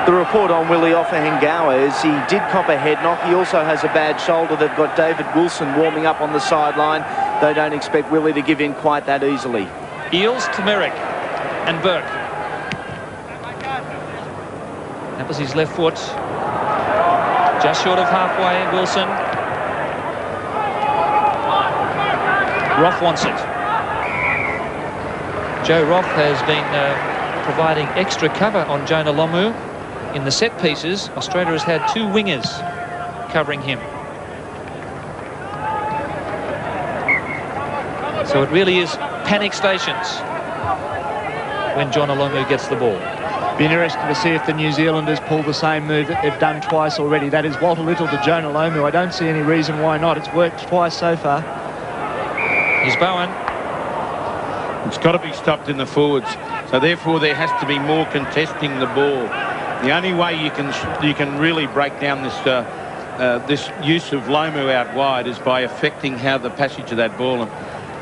The report on Willie Offahengawa is he did cop a head knock. He also has a bad shoulder. They've got David Wilson warming up on the sideline. They don't expect Willie to give in quite that easily. Eels to Merrick and Burke. That was his left foot. Just short of halfway, Wilson. Roth wants it. Joe Roth has been providing extra cover on Jonah Lomu. In the set pieces, Australia has had 2 wingers covering him. So it really is panic stations when Jonah Lomu gets the ball. Be interested to see if the New Zealanders pull the same move that they've done twice already. That is Walter Little to Jonah Lomu. I don't see any reason why not. It's worked twice so far. Here's Bowen. It's got to be stopped in the forwards. So therefore there has to be more contesting the ball. The only way you can really break down this this use of Lomu out wide is by affecting how the passage of that ball. And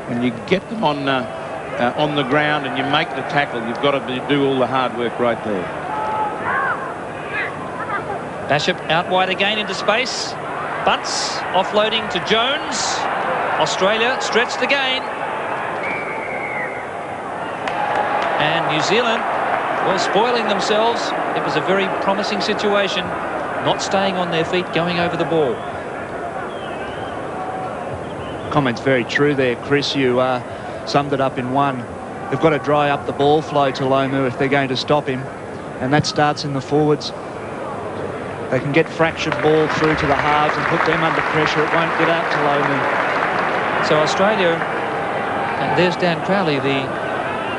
when you get them on the ground and you make the tackle, you've got to do all the hard work right there. Bishop out wide again into space. Bunce offloading to Jones. Australia stretched again. And New Zealand, well, spoiling themselves. It was a very promising situation. Not staying on their feet, going over the ball. Comment's very true there, Chris. You summed it up in one. They've got to dry up the ball flow to Lomu if they're going to stop him. And that starts in the forwards. They can get fractured ball through to the halves and put them under pressure. It won't get out to Lomu. So Australia, and there's Dan Crowley, the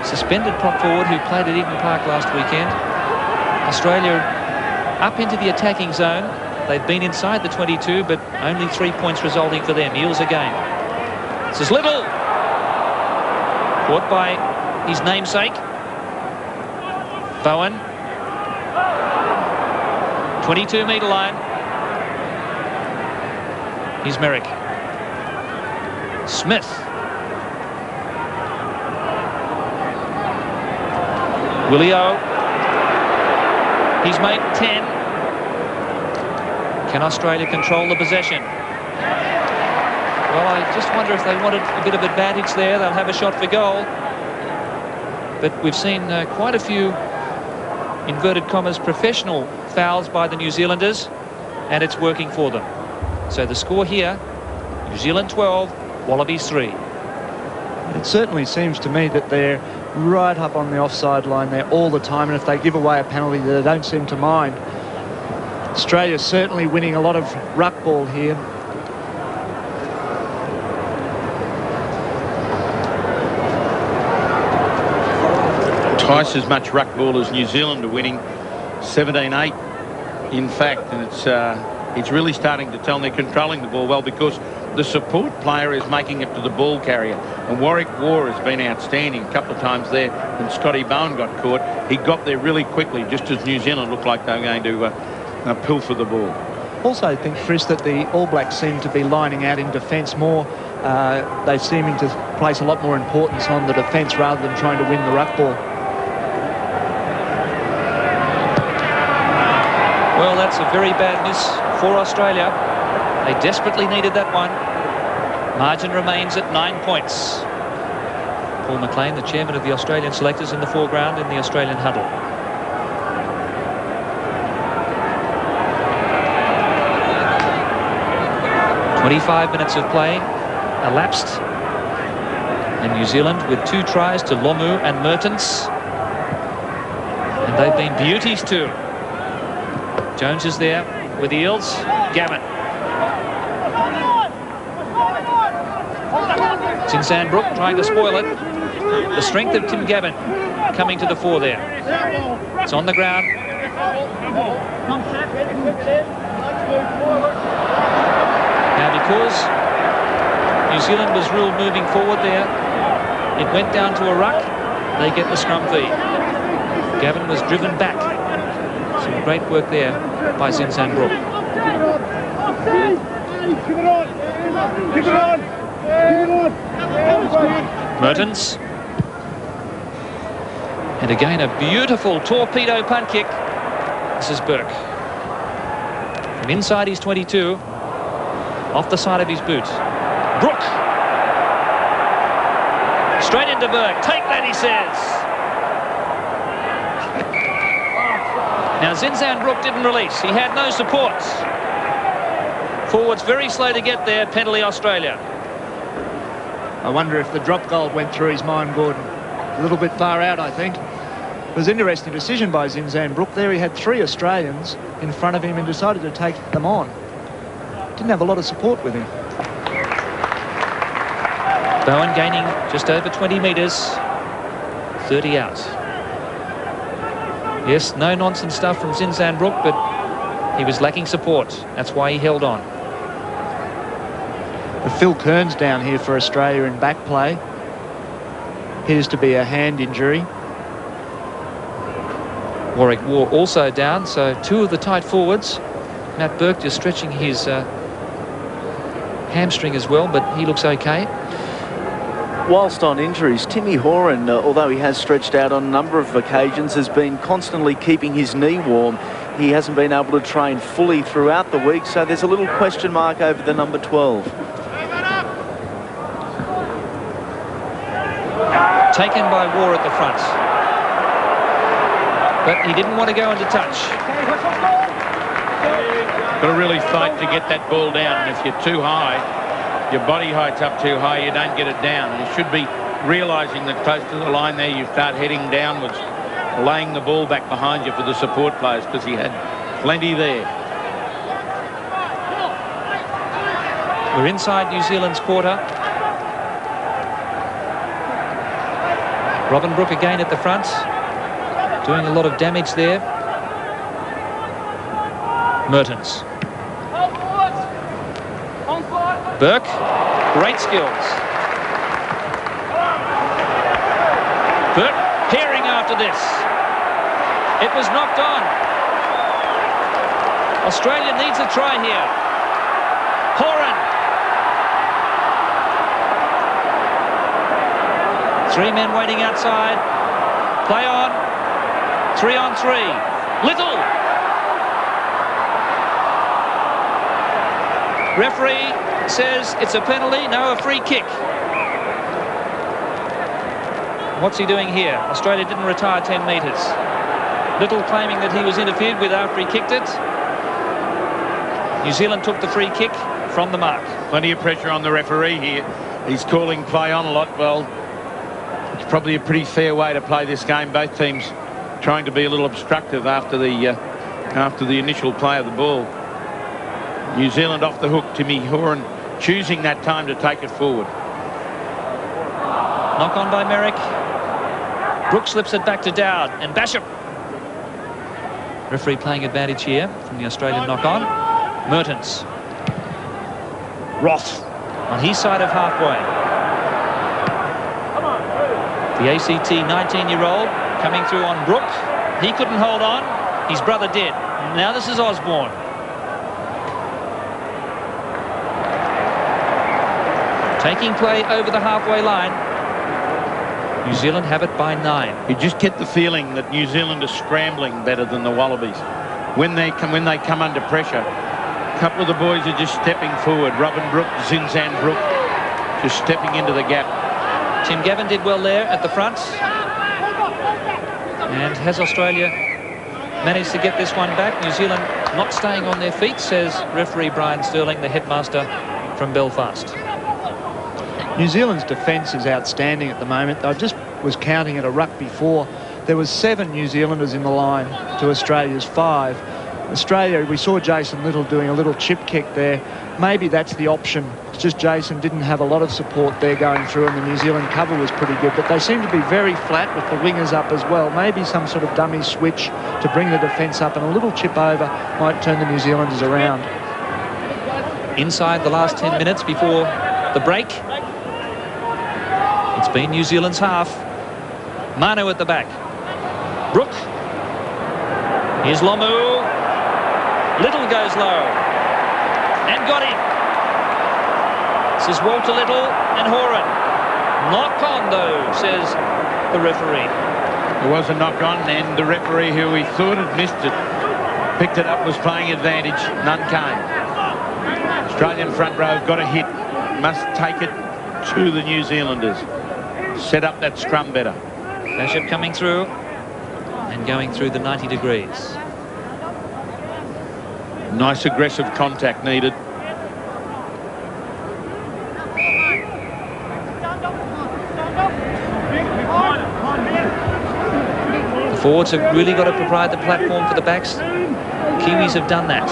suspended prop forward who played at Eden Park last weekend. Australia up into the attacking zone. They've been inside the 22, but only 3 points resulting for them. Eels again. This is Little. Caught by his namesake. Bowen. 22-metre line. Here's Merrick. Smith. Willie O. He's made 10. Can Australia control the possession? Well, I just wonder if they wanted a bit of advantage there. They'll have a shot for goal. But we've seen quite a few, inverted commas, professional fouls by the New Zealanders, and it's working for them. So the score here, New Zealand 12, Wallabies 3. It certainly seems to me that they're right up on the offside line there all the time, and if they give away a penalty, they don't seem to mind. Australia's certainly winning a lot of ruck ball here. Twice as much ruck ball as New Zealand are winning, 17-8 in fact, and it's really starting to tell, and they're controlling the ball well, because the support player is making it to the ball carrier. And Warwick War has been outstanding a couple of times there. And Scotty Bowen got caught. He got there really quickly, just as New Zealand looked like they were going to pilfer the ball. Also, I think, Chris, that the All Blacks seem to be lining out in defence more. They're seeming to place a lot more importance on the defence rather than trying to win the ruck ball. Well, that's a very bad miss for Australia. They desperately needed that one. Margin remains at 9 points. Paul McLean, the chairman of the Australian selectors, in the foreground in the Australian huddle. "25 minutes of play elapsed, and New Zealand with 2 tries to Lomu and Mertens, and they've been beauties too. Jones is there with the Eels. Gavin. Zinzan Brook trying to spoil it. The strength of Tim Gavin coming to the fore there. It's on the ground. Now, because New Zealand was ruled moving forward there, it went down to a ruck. They get the scrum feed. Gavin was driven back. Some great work there by Zinzan Brook. Mertens. And again, a beautiful torpedo punt kick. This is Burke. From inside his 22, off the side of his boot. Brook. Straight into Burke. Take that, he says. Now, Zinzan Brook didn't release. He had no support. Forwards very slow to get there. Penalty Australia. I wonder if the drop goal went through his mind, Gordon. A little bit far out, I think. It was an interesting decision by Zinzan Brook there. He had 3 Australians in front of him and decided to take them on. Didn't have a lot of support with him. Bowen gaining just over 20 metres. 30 out. Yes, no-nonsense stuff from Zinzan Brook, but he was lacking support. That's why he held on. Phil Kearns down here for Australia in back play. Appears to be a hand injury. Warwick War also down, so 2 of the tight forwards. Matt Burke just stretching his hamstring as well, but he looks okay. Whilst on injuries, Timmy Horan, although he has stretched out on a number of occasions, has been constantly keeping his knee warm. He hasn't been able to train fully throughout the week, so there's a little question mark over the number 12. Taken by War at the front. But he didn't want to go into touch. Got to really fight to get that ball down. And if you're too high, your body height's up too high, you don't get it down. And you should be realising that close to the line there, you start heading downwards, laying the ball back behind you for the support players, because he had plenty there. We're inside New Zealand's quarter. Robin Brook again at the front, doing a lot of damage there. Mertens. Burke, great skills. Burke peering after this. It was knocked on. Australia needs a try here. Horan. 3 men waiting outside. Play on. 3 on 3. Little. Referee says it's a penalty, no, a free kick. What's he doing here? Australia didn't retire 10 metres. Little claiming that he was interfered with after he kicked it. New Zealand took the free kick from the mark. Plenty of pressure on the referee here. He's calling play on a lot. Well, it's probably a pretty fair way to play this game. Both teams trying to be a little obstructive after the initial play of the ball. New Zealand off the hook. Timmy Horan choosing that time to take it forward. Knock on by Merrick. Brook slips it back to Dowd and Basham. Referee playing advantage here from the Australian knock on. Mertens. Roth on his side of halfway. The ACT 19-year-old coming through on Brooke. He couldn't hold on. His brother did. Now this is Osborne. Taking play over the halfway line. New Zealand have it by 9. You just get the feeling that New Zealand are scrambling better than the Wallabies. When they come under pressure, a couple of the boys are just stepping forward. Robin Brooke, Zinzan Brooke, just stepping into the gap. Tim Gavin did well there at the front. And has Australia managed to get this one back? New Zealand not staying on their feet, says referee Brian Sterling, the headmaster from Belfast. New Zealand's defence is outstanding at the moment. I just was counting at a ruck before. There was 7 New Zealanders in the line to Australia's 5. Australia, we saw Jason Little doing a little chip kick there. Maybe that's the option. It's just Jason didn't have a lot of support there going through, and the New Zealand cover was pretty good. But they seem to be very flat with the wingers up as well. Maybe some sort of dummy switch to bring the defence up, and a little chip over might turn the New Zealanders around. Inside the last 10 minutes before the break. It's been New Zealand's half. Manu at the back. Brooke. Here's Lomu. Little goes low. And got him. This is Walter Little and Horan. Knock on, though, says the referee. There was a knock on, and the referee, who we thought had missed it, picked it up, was playing advantage. None came. Australian front row got a hit. Must take it to the New Zealanders. Set up that scrum better. Bishop coming through and going through the 90 degrees. Nice aggressive contact needed. The forwards have really got to provide the platform for the backs. Kiwis have done that.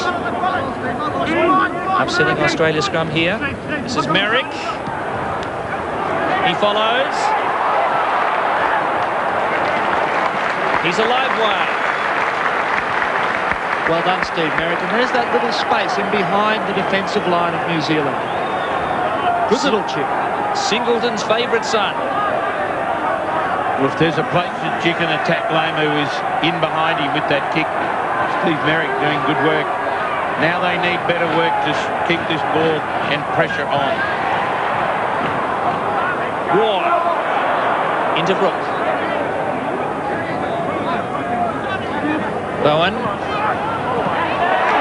Upsetting Australia's scrum here. This is Merrick. He follows. He's a live wire. Well done, Steve Merrick. And there's that little space in behind the defensive line of New Zealand. Good little chip. Singleton's favourite son. Well, if there's a place that you can attack Lamu, is in behind him with that kick. Steve Merrick doing good work. Now they need better work to keep this ball and pressure on. War into Brooke. Bowen.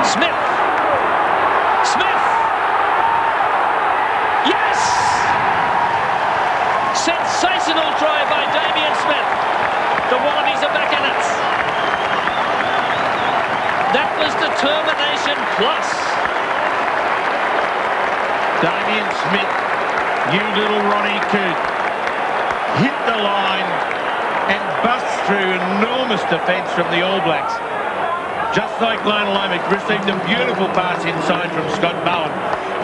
Smith. Smith. Yes! Sensational try by Damien Smith. The Wallabies are back in it. That was determination plus. Damien Smith, you little Ronnie Coote, hit the line and bust through enormous defence from the All Blacks. Just like Lionel Lomick received a beautiful pass inside from Scott Bowen,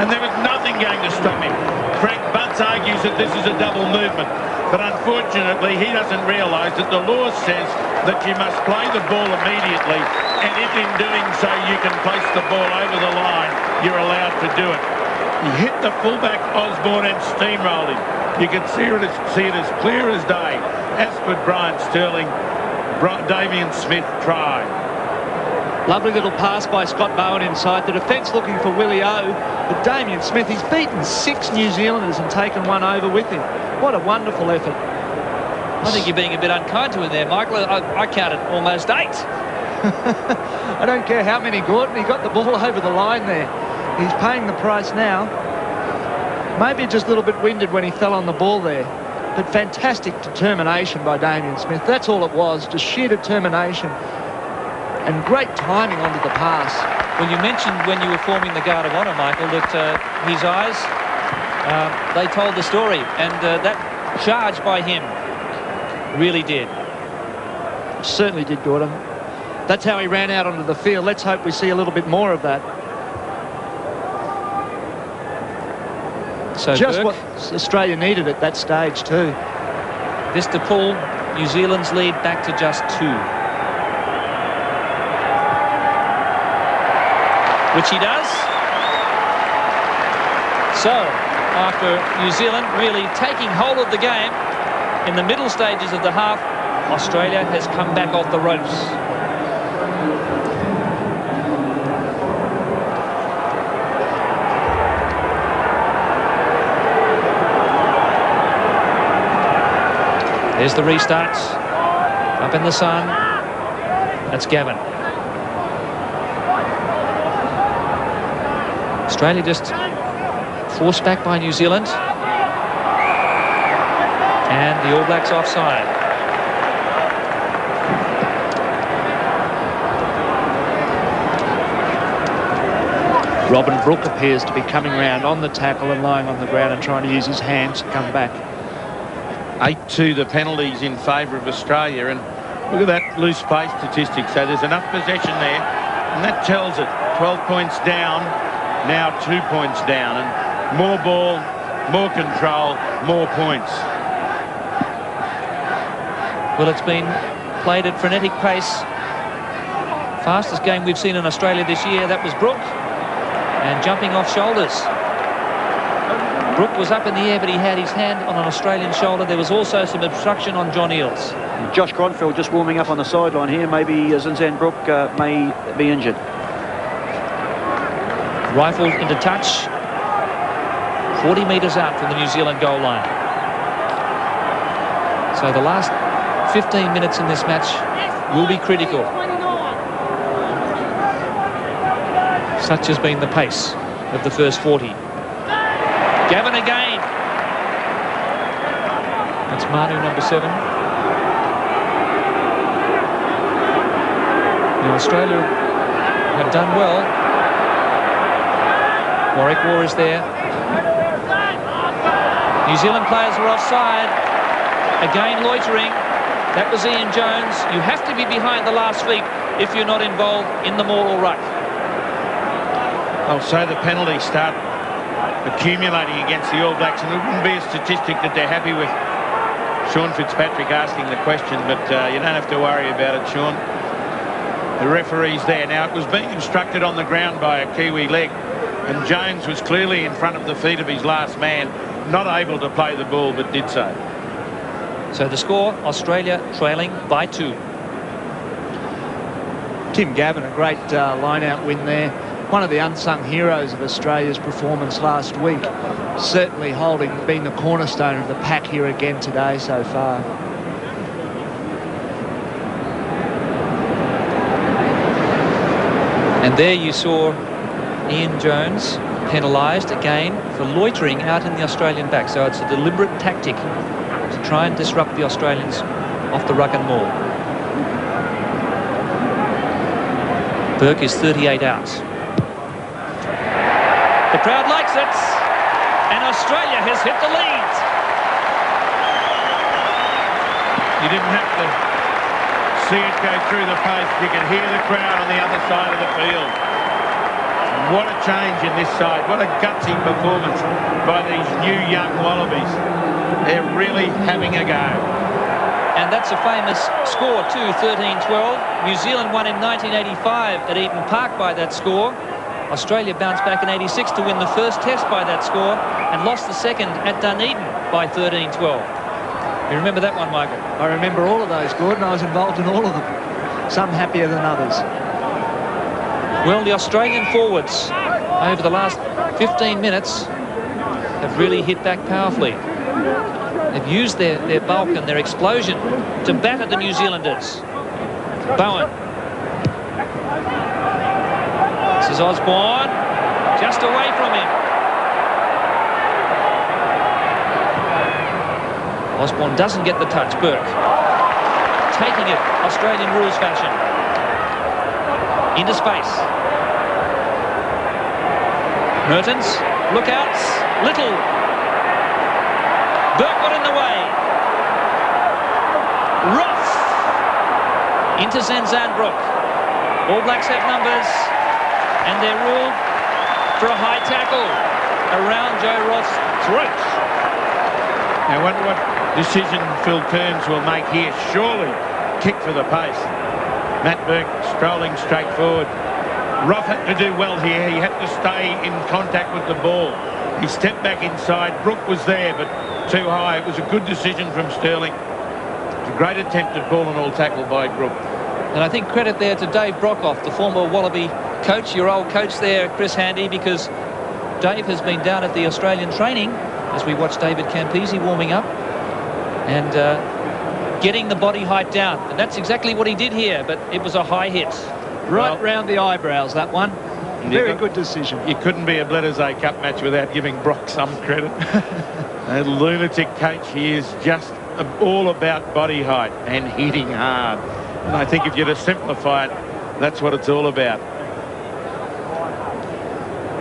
and there was nothing going to stop him. Frank Bunce argues that this is a double movement, but unfortunately he doesn't realise that the law says that you must play the ball immediately, and if in doing so you can place the ball over the line, you're allowed to do it. He hit the fullback Osborne and steamrolled him. You can see it as clear as day. As for Brian Sterling, Damien Smith try. Lovely little pass by Scott Bowen inside. The defence looking for Willie O. But Damien Smith, he's beaten 6 New Zealanders and taken one over with him. What a wonderful effort. I think you're being a bit unkind to him there, Michael. I counted almost 8. I don't care how many, Gordon. He got the ball over the line there. He's paying the price now. Maybe just a little bit winded when he fell on the ball there. But fantastic determination by Damien Smith. That's all it was, just sheer determination. And great timing onto the pass. Well, you mentioned when you were forming the Guard of Honour, Michael, that his eyes, they told the story. And that charge by him really did. Certainly did, Gordon. That's how he ran out onto the field. Let's hope we see a little bit more of that. So just Burke, what Australia needed at that stage too. This to pull New Zealand's lead back to just 2. Which he does. So, after New Zealand really taking hold of the game in the middle stages of the half. Australia has come back off the ropes. There's the restarts. Up in the sun. That's Gavin. Australia just forced back by New Zealand. And the All Blacks offside. Robin Brooke appears to be coming round on the tackle and lying on the ground and trying to use his hands to come back. 8-2 the penalties in favour of Australia, and look at that loose play statistic. So there's enough possession there, and that tells it. 12 points down, now 2 points down, and more ball, more control, more points. Well, it's been played at frenetic pace. Fastest game we've seen in Australia this year. That was Brooke, and jumping off shoulders. Brooke was up in the air, but he had his hand on an Australian shoulder. There was also some obstruction on John Eales. Josh Gronfeld just warming up on the sideline here. Maybe Zinzan Brooke may be injured. Rifled into touch. 40 metres out from the New Zealand goal line. So the last 15 minutes in this match will be critical. Such has been the pace of the first 40. Gavin again. That's Manu, number 7. Now Australia have done well. Warwick War is there. New Zealand players are offside. Again loitering. That was Ian Jones. You have to be behind the last feet if you're not involved in the maul or ruck. Oh, so the penalties start accumulating against the All Blacks, and it wouldn't be a statistic that they're happy with. Sean Fitzpatrick asking the question, but you don't have to worry about it, Sean. The referee's there. Now, it was being obstructed on the ground by a Kiwi leg, and Jones was clearly in front of the feet of his last man, not able to play the ball, but did so. So the score, Australia trailing by 2. Tim Gavin, a great line-out win there. One of the unsung heroes of Australia's performance last week. Certainly being the cornerstone of the pack here again today so far. And there you saw Ian Jones penalised again for loitering out in the Australian back. So it's a deliberate tactic to try and disrupt the Australians off the ruck and maul. Burke is 38 out. The crowd likes it, and Australia has hit the lead. You didn't have to see it go through the post. You could hear the crowd on the other side of the field. What a change in this side. What a gutsy performance by these new young Wallabies. They're really having a go. And that's a famous score too, 13-12. New Zealand won in 1985 at Eden Park by that score. Australia bounced back in 86 to win the first test by that score and lost the second at Dunedin by 13-12. You remember that one, Michael? I remember all of those, Gordon. I was involved in all of them. Some happier than others. Well, the Australian forwards over the last 15 minutes have really hit back powerfully. They've used their bulk and their explosion to batter the New Zealanders. Bowen. This is Osborne, just away from him. Osborne doesn't get the touch. Burke taking it Australian rules fashion. Into space. Mertens, lookouts, Little. Burke got in the way. Rough. Into Zinzan-Brooke. All Blacks have numbers. And they're ruled for a high tackle around Joe Roth's throat. Now, I wonder what decision Phil Kearns will make here. Surely kick for the pace. Matt Burke strolling straight forward. Roth had to do well here. He had to stay in contact with the ball. He stepped back inside. Brook was there, but too high. It was a good decision from Sterling. It was a great attempt at ball and all tackle by Brook. And I think credit there to Dave Brockhoff, the former Wallaby coach, your old coach there, Chris Handy, because Dave has been down at the Australian training as we watch David Campese warming up and getting the body height down. And that's exactly what he did here, but it was a high hit. Right round the eyebrows, that one. Very good decision. You couldn't be a Bledisloe Cup match without giving Brock some credit. A lunatic coach. He is just all about body height and hitting hard. And I think if you're to simplify it, that's what it's all about.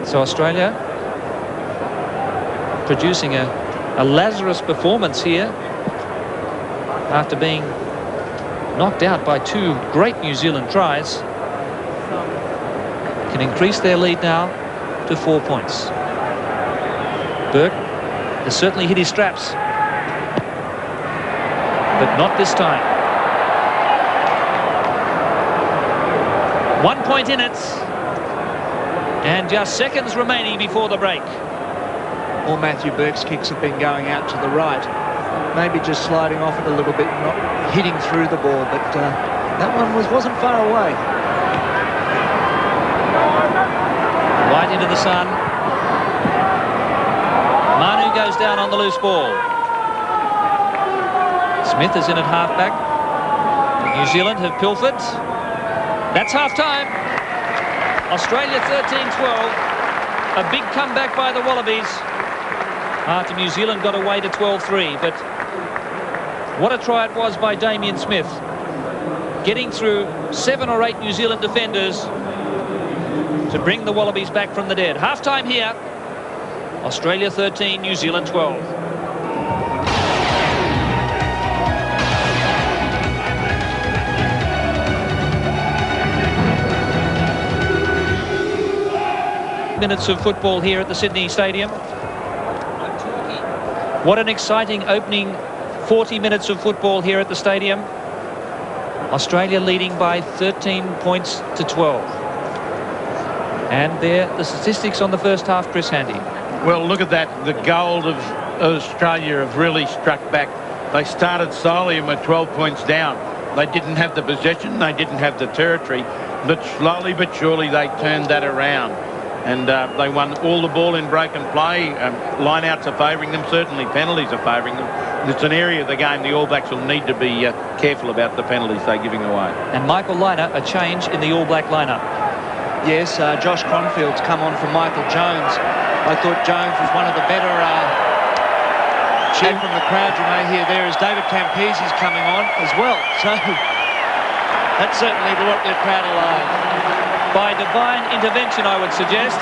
So Australia producing a Lazarus performance here after being knocked out by 2 great New Zealand tries. Can increase their lead now to 4 points. Burke has certainly hit his straps, but not this time. 1 point in it, and just seconds remaining before the break. All Matthew Burke's kicks have been going out to the right, maybe just sliding off it a little bit, not hitting through the ball, but that one wasn't far away. Right into the sun. Manu goes down on the loose ball. Smith is in at halfback. New Zealand have pilfered. That's half-time. Australia 13-12. A big comeback by the Wallabies after New Zealand got away to 12-3. But what a try it was by Damien Smith, getting through 7 or 8 New Zealand defenders to bring the Wallabies back from the dead. Half-time here. Australia 13, New Zealand 12. Minutes of football here at the Sydney Stadium. What an exciting opening 40 minutes of football here at the stadium. Australia leading by 13 points to 12. And there, the statistics on the first half, Chris Handy. Well, look at that. The gold of Australia have really struck back. They started slowly and were 12 points down. They didn't have the possession, they didn't have the territory, but slowly but surely they turned that around. And they won all the ball in broken play. Line-outs are favouring them, certainly penalties are favouring them. And it's an area of the game the All Blacks will need to be careful about the penalties they're giving away. And Michael Liner, a change in the All Black lineup. Yes, Josh Cronfield's come on from Michael Jones. I thought Jones was one of the better... cheer from the crowd you may hear there as David Campese's coming on as well. So that certainly brought the crowd alive. By divine intervention, I would suggest.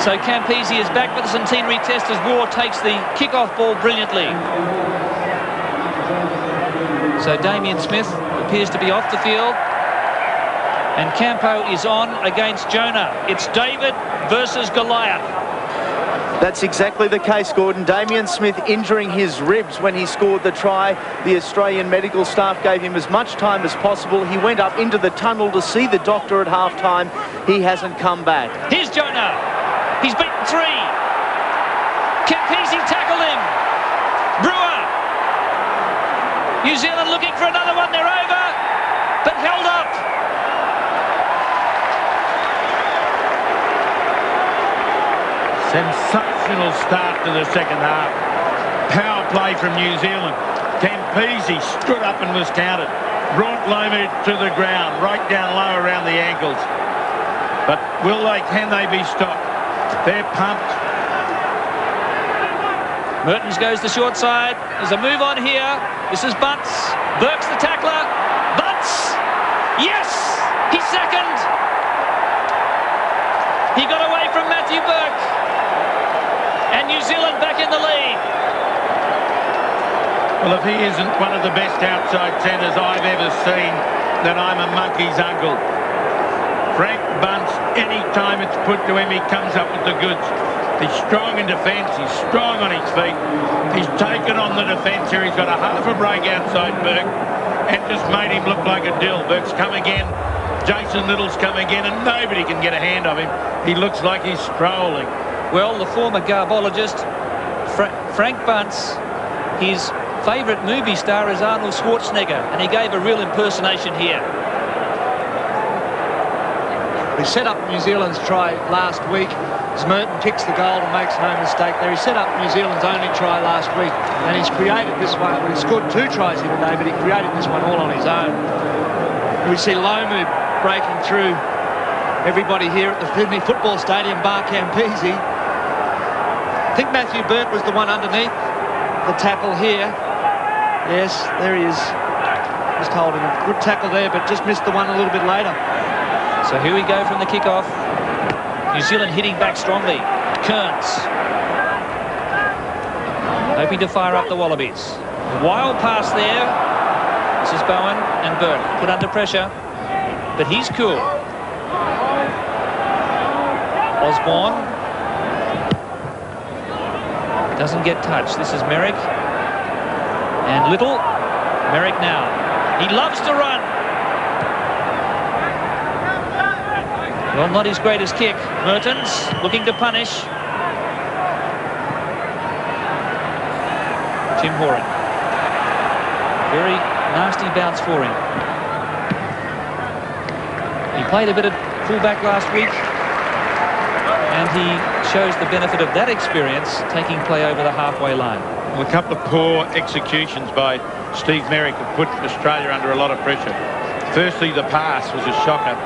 So Campese is back for the centenary test as War takes the kick-off ball brilliantly. So Damien Smith appears to be off the field. And Campo is on against Jonah. It's David versus Goliath. That's exactly the case, Gordon. Damien Smith injuring his ribs when he scored the try. The Australian medical staff gave him as much time as possible. He went up into the tunnel to see the doctor at half-time. He hasn't come back. Here's Jonah. He's beaten 3. Campese tackled him. Brewer. New Zealand looking for another one. They're over, but held up. Sensational start to the second half. Power play from New Zealand. Campese stood up and was counted. Brought Loma to the ground, right down low around the ankles. But can they be stopped? They're pumped. Mertens goes the short side. There's a move on here. This is Bunce. Burke's the tackler. Bunce! Yes! He's second. He got away from Matthew Burke. And New Zealand back in the lead. Well, if he isn't one of the best outside centres I've ever seen, then I'm a monkey's uncle. Frank Bunce, any time it's put to him, he comes up with the goods. He's strong in defence, he's strong on his feet. He's taken on the defence here. He's got a half a break outside Burke and just made him look like a dill. Burke's come again. Jason Little's coming in and nobody can get a hand of him. He looks like he's strolling. Well, the former garbologist, Frank Bunce, his favourite movie star is Arnold Schwarzenegger, and he gave a real impersonation here. He set up New Zealand's try last week. As Merton kicks the goal and makes no mistake there. He set up New Zealand's only try last week, and he's created this one. Well, he scored 2 tries here today, but he created this one all on his own. We see Lomu breaking through everybody here at the Sydney Football Stadium, bar Campese. I think Matthew Burke was the one underneath the tackle here. Yes, there he is. Just holding a good tackle there, but just missed the one a little bit later. So here we go from the kick-off. New Zealand hitting back strongly. Kearns hoping to fire up the Wallabies. Wild pass there. This is Bowen and Burke put under pressure, but he's cool. Osborne doesn't get touched. This is Merrick and Little. Merrick now. He loves to run. Well, not his greatest kick. Mertens looking to punish. Tim Horan. Very nasty bounce for him. He played a bit of fullback last week, and he shows the benefit of that experience taking play over the halfway line. Well, a couple of poor executions by Steve Merrick have put Australia under a lot of pressure. Firstly, the pass was a shocker.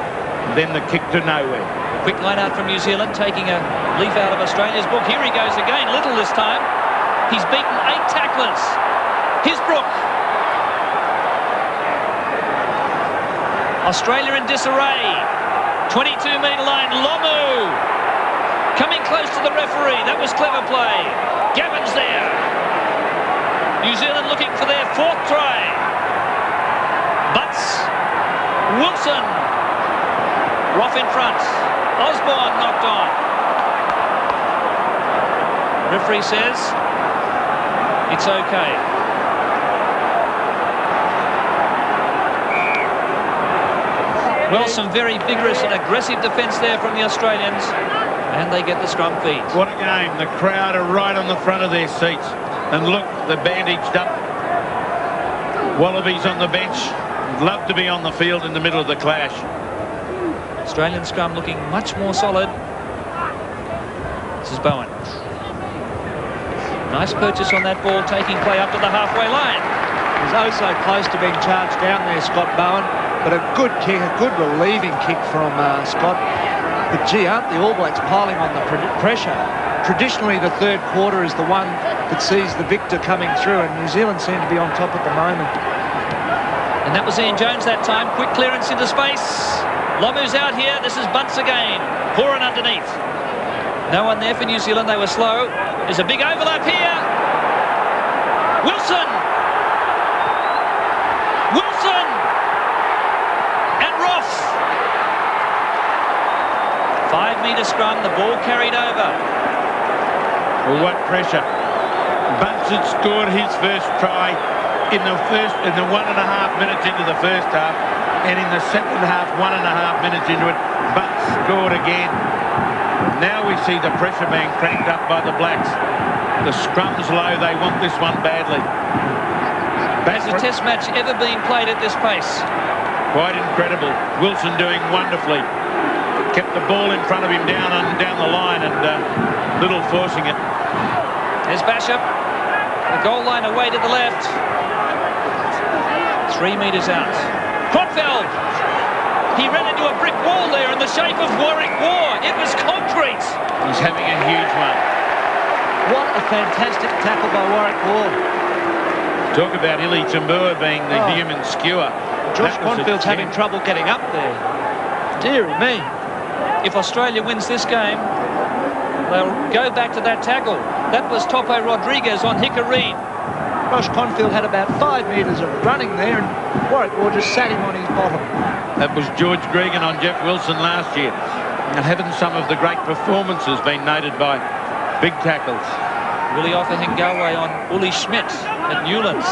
Then the kick to nowhere. Quick line out from New Zealand, taking a leaf out of Australia's book. Here he goes again, Little this time. He's beaten 8 tacklers. Here's Brook. Australia in disarray. 22-metre line, Lomu. Coming close to the referee. That was clever play. Gavin's there. New Zealand looking for their 4th try. Butts. Wilson. Rough in front. Osborne knocked on. Referee says it's okay. Well, some very vigorous and aggressive defence there from the Australians, and they get the scrum feed. What a game. The crowd are right on the front of their seats. And look, they're bandaged up. Wallabies on the bench. Love to be on the field in the middle of the clash. Australian scrum looking much more solid. This is Bowen. Nice purchase on that ball, taking play up to the halfway line. He's oh so close to being charged down there, Scott Bowen. But a good kick, a good relieving kick from Scott. But gee, aren't the All Blacks piling on the pressure? Traditionally, the 3rd quarter is the one that sees the victor coming through, and New Zealand seem to be on top at the moment. And that was Ian Jones that time. Quick clearance into space. Lomu's out here. This is Bunce again. Horan underneath. No one there for New Zealand. They were slow. There's a big overlap here. Wilson. Wilson. And Roth. 5-metre scrum. The ball carried over. Well, what pressure. Bunce had scored his first try in the 1.5 minutes into the first half. And in the second half, 1.5 minutes into it, Bunce scored again. Now we see the pressure being cranked up by the Blacks. The scrum's low. They want this one badly. Has a test match ever been played at this pace? Quite incredible. Wilson doing wonderfully. Kept the ball in front of him down the line, and Little forcing it. There's Basham. The goal line away to the left. 3 metres out. Crotfeld. He ran into a brick wall there in the shape of Warwick War. It was concrete. He's having a huge one. What a fantastic tackle by Warwick War. Talk about Ili Tambua being the human skewer. Josh Cornfield's having trouble getting up there. Deary me. If Australia wins this game, they'll go back to that tackle. That was Topo Rodriguez on Hickory. Josh Cornfield had about 5 metres of running there, and Warwick War just sat him on his bottom. That was George Gregan on Jeff Wilson last year. And haven't some of the great performances been noted by big tackles? Willie Offahengawe on Uli Schmidt at Newlands.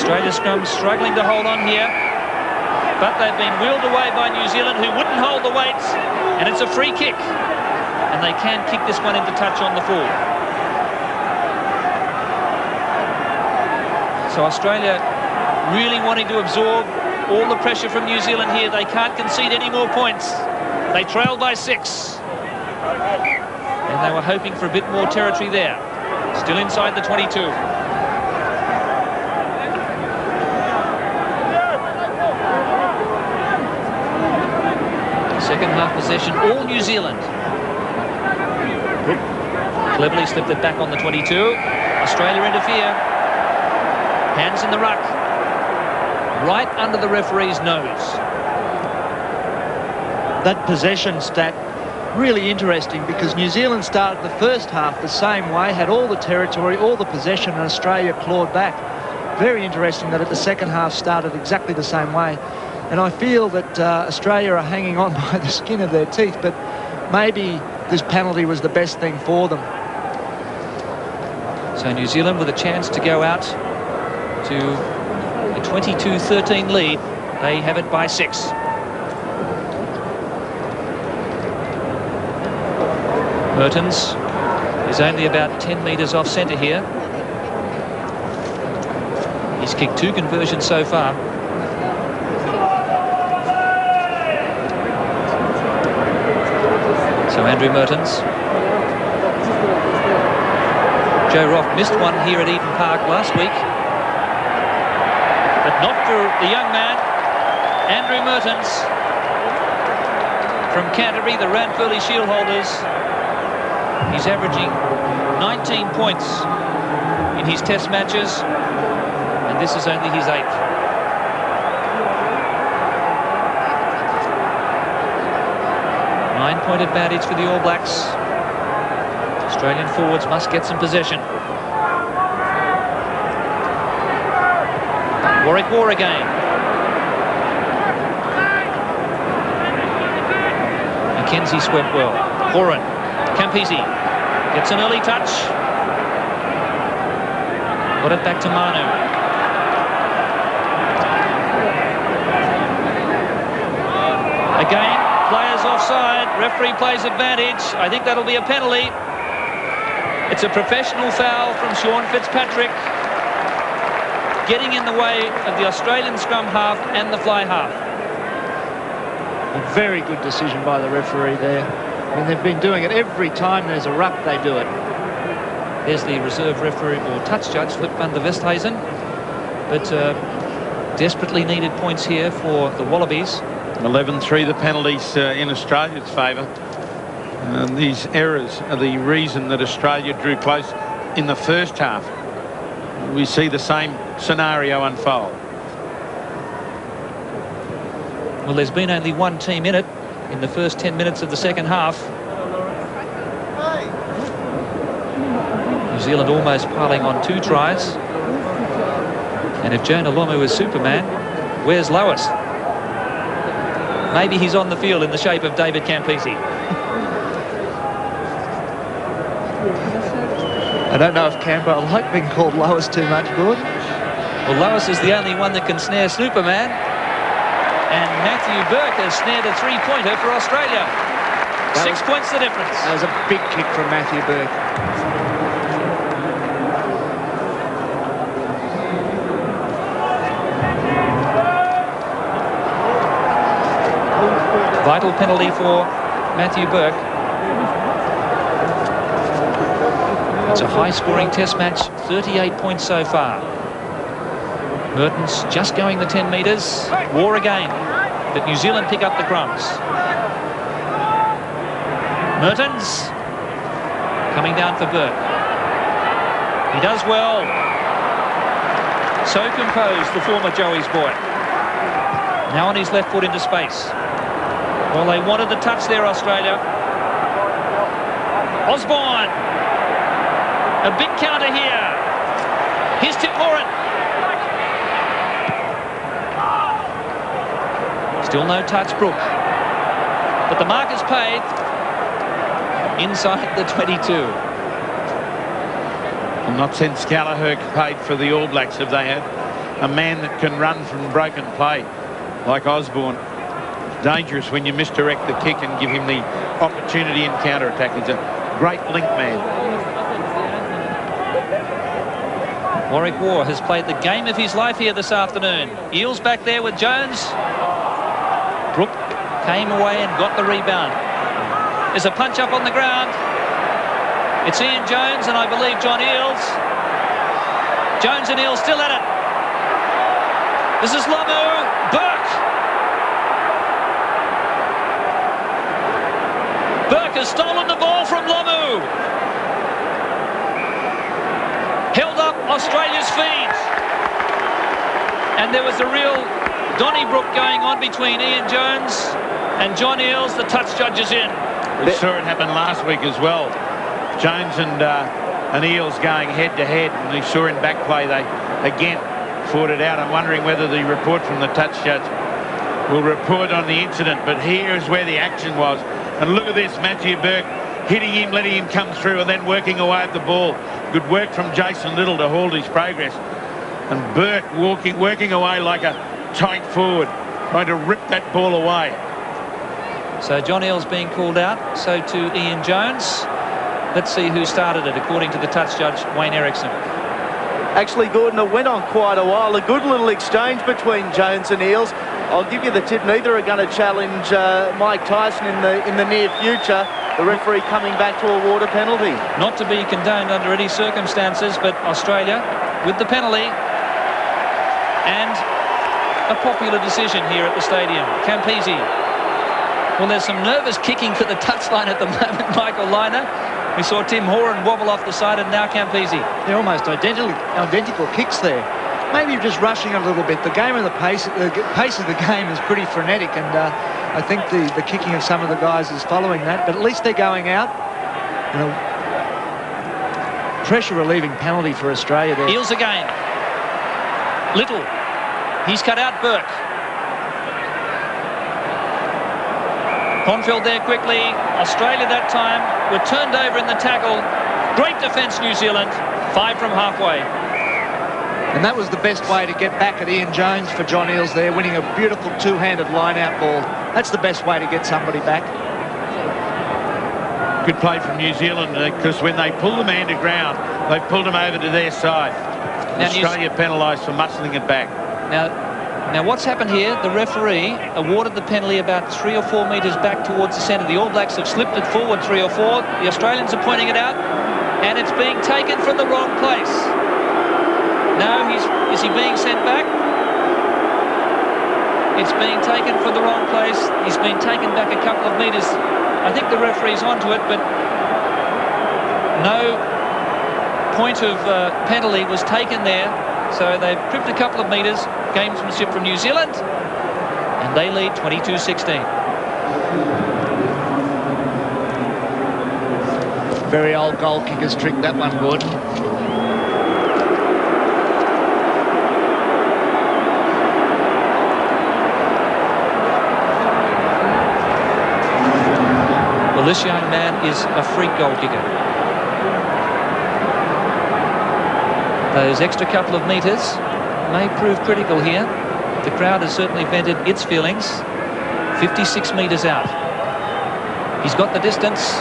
Australia's scrum struggling to hold on here, but they've been wheeled away by New Zealand, who wouldn't hold the weights, and it's a free kick, and they can kick this one into touch on the full. So Australia really wanting to absorb all the pressure from New Zealand here. They can't concede any more points. They trailed by 6. And they were hoping for a bit more territory there. Still inside the 22. Second half possession, all New Zealand. Cleverly slipped it back on the 22. Australia interfere. Hands in the ruck. Right under the referee's nose. That possession stat, really interesting, because New Zealand started the first half the same way, had all the territory, all the possession, and Australia clawed back. Very interesting that the second half started exactly the same way. And I feel that Australia are hanging on by the skin of their teeth, but maybe this penalty was the best thing for them. So New Zealand with a chance to go out to a 22-13 lead. They have it by 6. Mertens is only about 10 metres off centre here. He's kicked 2 conversions so far. So Andrew Mertens. Joe Roth missed one here at Eden Park last week, but not for the young man, Andrew Mertens from Canterbury, the Ranfurly Shield holders. He's averaging 19 points in his test matches, and this is only his 8th. Nine-point advantage for the All Blacks. Australian forwards must get some possession. Warwick War again. Mackenzie swept well. Horan. Campisi gets an early touch. Got it back to Manu. Again, players offside. Referee plays advantage. I think that'll be a penalty. It's a professional foul from Sean Fitzpatrick, getting in the way of the Australian scrum half and the fly half. A very good decision by the referee there. I mean, they've been doing it every time there's a ruck, they do it. There's the reserve referee or touch judge, Flip van der Westhuizen. But desperately needed points here for the Wallabies. 11-3 the penalties in Australia's favour. These errors are the reason that Australia drew close in the first half. We see the same scenario unfold. Well, there's been only one team in it in the first 10 minutes of the second half. New Zealand almost piling on 2 tries. And if Jonah Lomu is Superman, where's Lois? Maybe he's on the field in the shape of David Campisi. I don't know if Canberra like being called Lois too much, Gordon. Well, Lois is the only one that can snare Superman. And Matthew Burke has snared a 3-pointer for Australia. 6 points the difference. That was a big kick from Matthew Burke. Vital penalty for Matthew Burke. It's a high-scoring test match, 38 points so far. Mertens just going the 10 metres. War again, but New Zealand pick up the crumbs. Mertens coming down for Burke. He does well. So composed, the former Joey's boy. Now on his left foot into space. Well, they wanted the touch there, Australia. Osborne. A big counter here. Here's Tim Horan. Still no touch, Brook. But the mark is paid inside the 22. Not since Gallagher paid for the All Blacks have they had a man that can run from broken play like Osborne. Dangerous when you misdirect the kick and give him the opportunity in counter-attack. He's a great link man. Warwick War has played the game of his life here this afternoon. Eels back there with Jones. Brook came away and got the rebound. There's a punch up on the ground. It's Ian Jones and I believe John Eales. Jones and Eales still at it. This is Lomu. Burke. Burke has stolen the ball from Lomu. Held up Australia's feet. And there was a real Donnybrook going on between Ian Jones and John Eales. The touch judge is in. We saw it happen last week as well. Jones and Eales going head-to-head. And we saw in back play they again fought it out. I'm wondering whether the report from the touch judge will report on the incident. But here is where the action was. And look at this, Matthew Burke hitting him, letting him come through and then working away at the ball. Good work from Jason Little to hold his progress. And Burke working away like a tight forward, trying to rip that ball away. So John Eales being called out, so too Ian Jones. Let's see who started it, according to the touch judge, Wayne Erickson. Actually, Gordon, it went on quite a while. A good little exchange between Jones and Eales. I'll give you the tip, neither are going to challenge Mike Tyson in the near future. The referee coming back to award a penalty. Not to be condoned under any circumstances, but Australia with the penalty. And a popular decision here at the stadium. Campese. Well, there's some nervous kicking for the touchline at the moment, Michael Liner. We saw Tim Horan wobble off the side and now Campese. They're almost identical kicks there. Maybe just rushing a little bit. The pace of the game is pretty frenetic, and I think the kicking of some of the guys is following that. But at least they're going out. Pressure relieving penalty for Australia there. Eales again. Little. He's cut out Burke. Confield there quickly. Australia that time were turned over in the tackle. Great defence, New Zealand. 5 from halfway. And that was the best way to get back at Ian Jones for John Eales there, winning a beautiful two-handed line-out ball. That's the best way to get somebody back. Good play from New Zealand, because when they pull the man to ground, they pulled him over to their side. Now Australia penalised for muscling it back. Now what's happened here, the referee awarded the penalty about 3 or 4 metres back towards the centre. The All Blacks have slipped it forward 3 or 4. The Australians are pointing it out, and it's being taken from the wrong place. No, is he being sent back? It's being taken from the wrong place. He's been taken back a couple of metres. I think the referee's onto it, but no point of penalty was taken there. So they've tripped a couple of metres. Gamesmanship from New Zealand, and they lead 22-16. Very old goal kicker's trick, that one, Gordon. Well, this young man is a freak goal kicker. Those extra couple of metres may prove critical here. The crowd has certainly vented its feelings. 56 metres out. He's got the distance,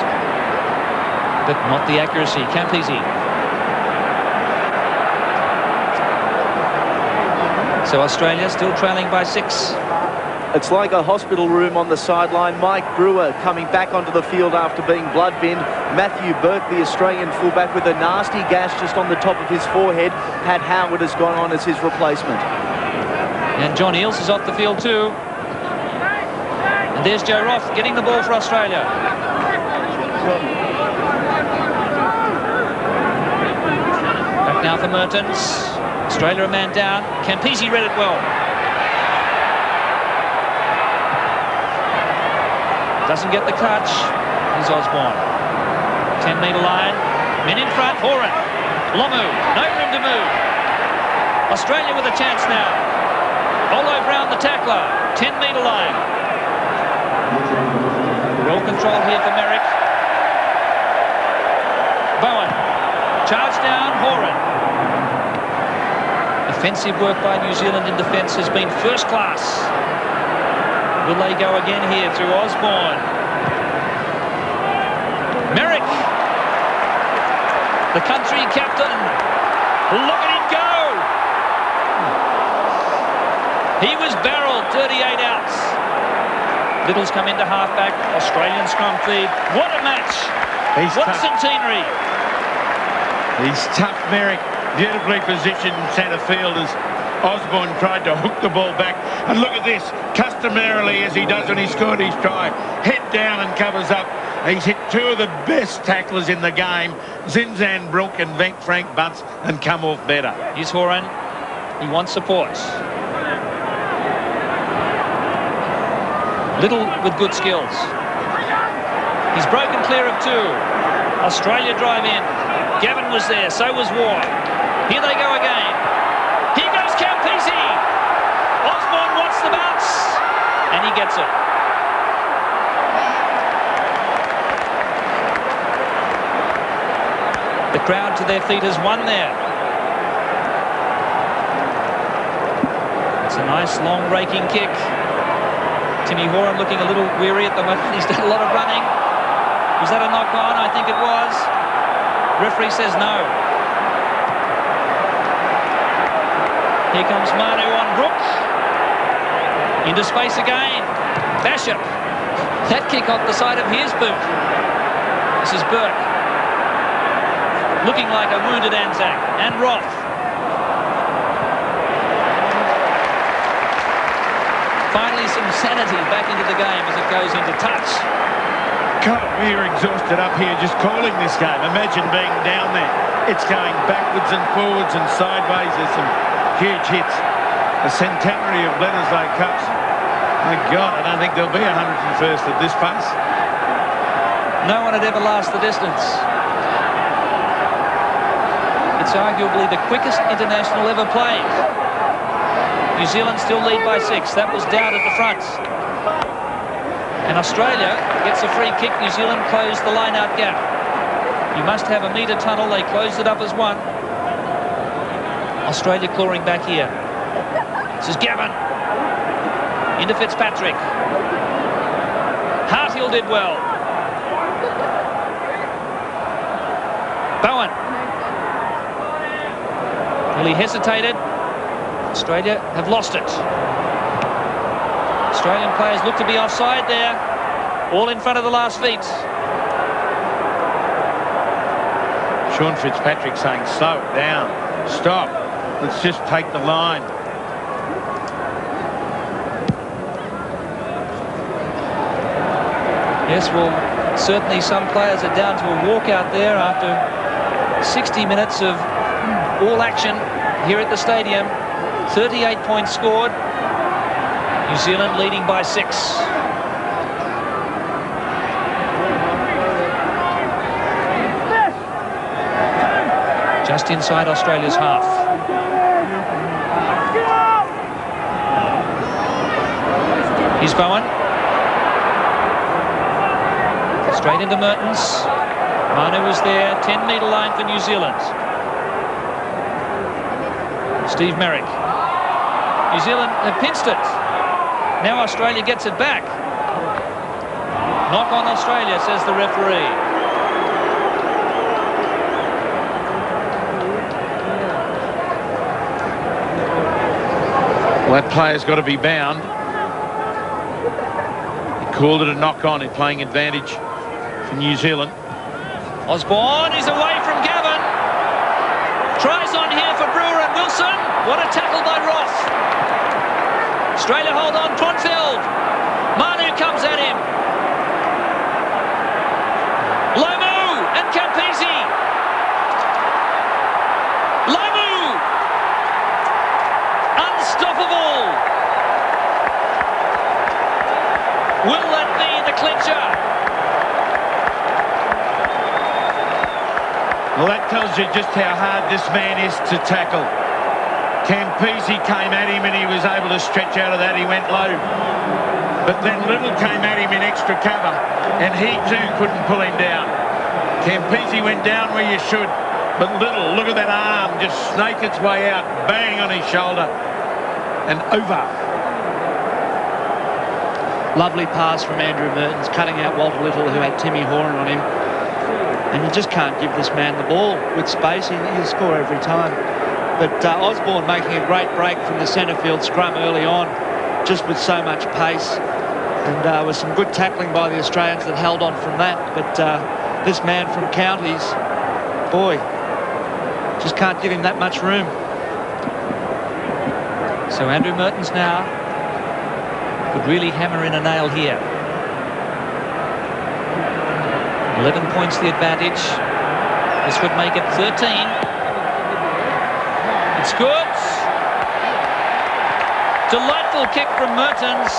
but not the accuracy. Campese. So Australia still trailing by 6. It's like a hospital room on the sideline. Mike Brewer coming back onto the field after being blood-binned. Matthew Burke, the Australian fullback, with a nasty gash just on the top of his forehead. Pat Howard has gone on as his replacement. And John Eales is off the field too. And there's Joe Roth getting the ball for Australia. Back now for Mertens. Australia a man down. Campese read it well. Doesn't get the clutch. Here's Osborne. 10-metre line. Men in front. Horan. Lomu. No room to move. Australia with a chance now. Olo Brown the tackler. 10-metre line. Well controlled here for Merrick. Bowen. Charge down. Horan. A Defensive work by New Zealand in defence has been first class. Will they go again here through Osborne? Merrick, the country captain. Look at him go! He was barreled, 38 outs. Little's come into halfback. Australian scrum feed. What a match! What a centenary! He's tough, Merrick. Beautifully positioned centre field as Osborne tried to hook the ball back. And look at this, customarily as he does when he scored his try, head down and covers up. He's hit two of the best tacklers in the game, Zinzan Brook and Frank Bunce, and come off better. Here's Horan. He wants support. Little with good skills. He's broken clear of two. Australia drive in. Gavin was there, so was War. Here they go again. Here goes Campisi. Osborne wants the bounce, and he gets it. The crowd to their feet has won there. It's a nice long raking kick. Timmy Horan looking a little weary at the moment. He's done a lot of running. Was that a knock on? I think it was. Referee says no. Here comes Manu on Brook. Into space again. Basham. That kick off the side of his boot. This is Burke. Looking like a wounded Anzac. And Roth. Finally some sanity back into the game as it goes into touch. God, we're exhausted up here just calling this game. Imagine being down there. It's going backwards and forwards and sideways. There's some huge hits. The centenary of Bledisloe Cups. My God, I don't think there'll be 101st at this pace. No one had ever last the distance. It's arguably the quickest international ever played. New Zealand still lead by 6. That was Dowd at the front. And Australia gets a free kick. New Zealand closed the line-out gap. You must have a metre tunnel. They closed it up as one. Australia clawing back here. This is Gavin. Into Fitzpatrick. Harthill did well. Bowen. Well, he hesitated. Australia have lost it. Australian players look to be offside there. All in front of the last feet. Sean Fitzpatrick saying, slow it down. Stop. Let's just take the line. Yes, well, certainly some players are down to a walkout there after 60 minutes of all action here at the stadium. 38 points scored. New Zealand leading by 6. Just inside Australia's half. Here's Bowen. Straight into Mertens. Manu was there. 10-metre line for New Zealand. Steve Merrick. New Zealand have pinched it. Now Australia gets it back. Knock on Australia, says the referee. Well, that player's got to be bound. He called it a knock on in playing advantage for New Zealand. Osborne is away from Gavin. Tries on here for Brewer and Wilson. What a tackle by Roth. Australia hold on. Tronfeld. Manu comes at him. Lomu and Campisi. Lomu. Unstoppable. Will that be the clincher? Well, that tells you just how hard this man is to tackle. Campisi came at him and he was able to stretch out of that. He went low. But then Little came at him in extra cover and he too couldn't pull him down. Campisi went down where you should. But Little, look at that arm, just snake its way out, bang on his shoulder, and over. Lovely pass from Andrew Mertens, cutting out Walter Little, who had Timmy Horan on him. And you just can't give this man the ball with space. He'll score every time. But Osborne making a great break from the centre field scrum early on, just with so much pace. And with some good tackling by the Australians that held on from that. But this man from Counties, boy, just can't give him that much room. So Andrew Mertens now could really hammer in a nail here. 11 points the advantage. This would make it 13. It's good. Delightful kick from Mertens.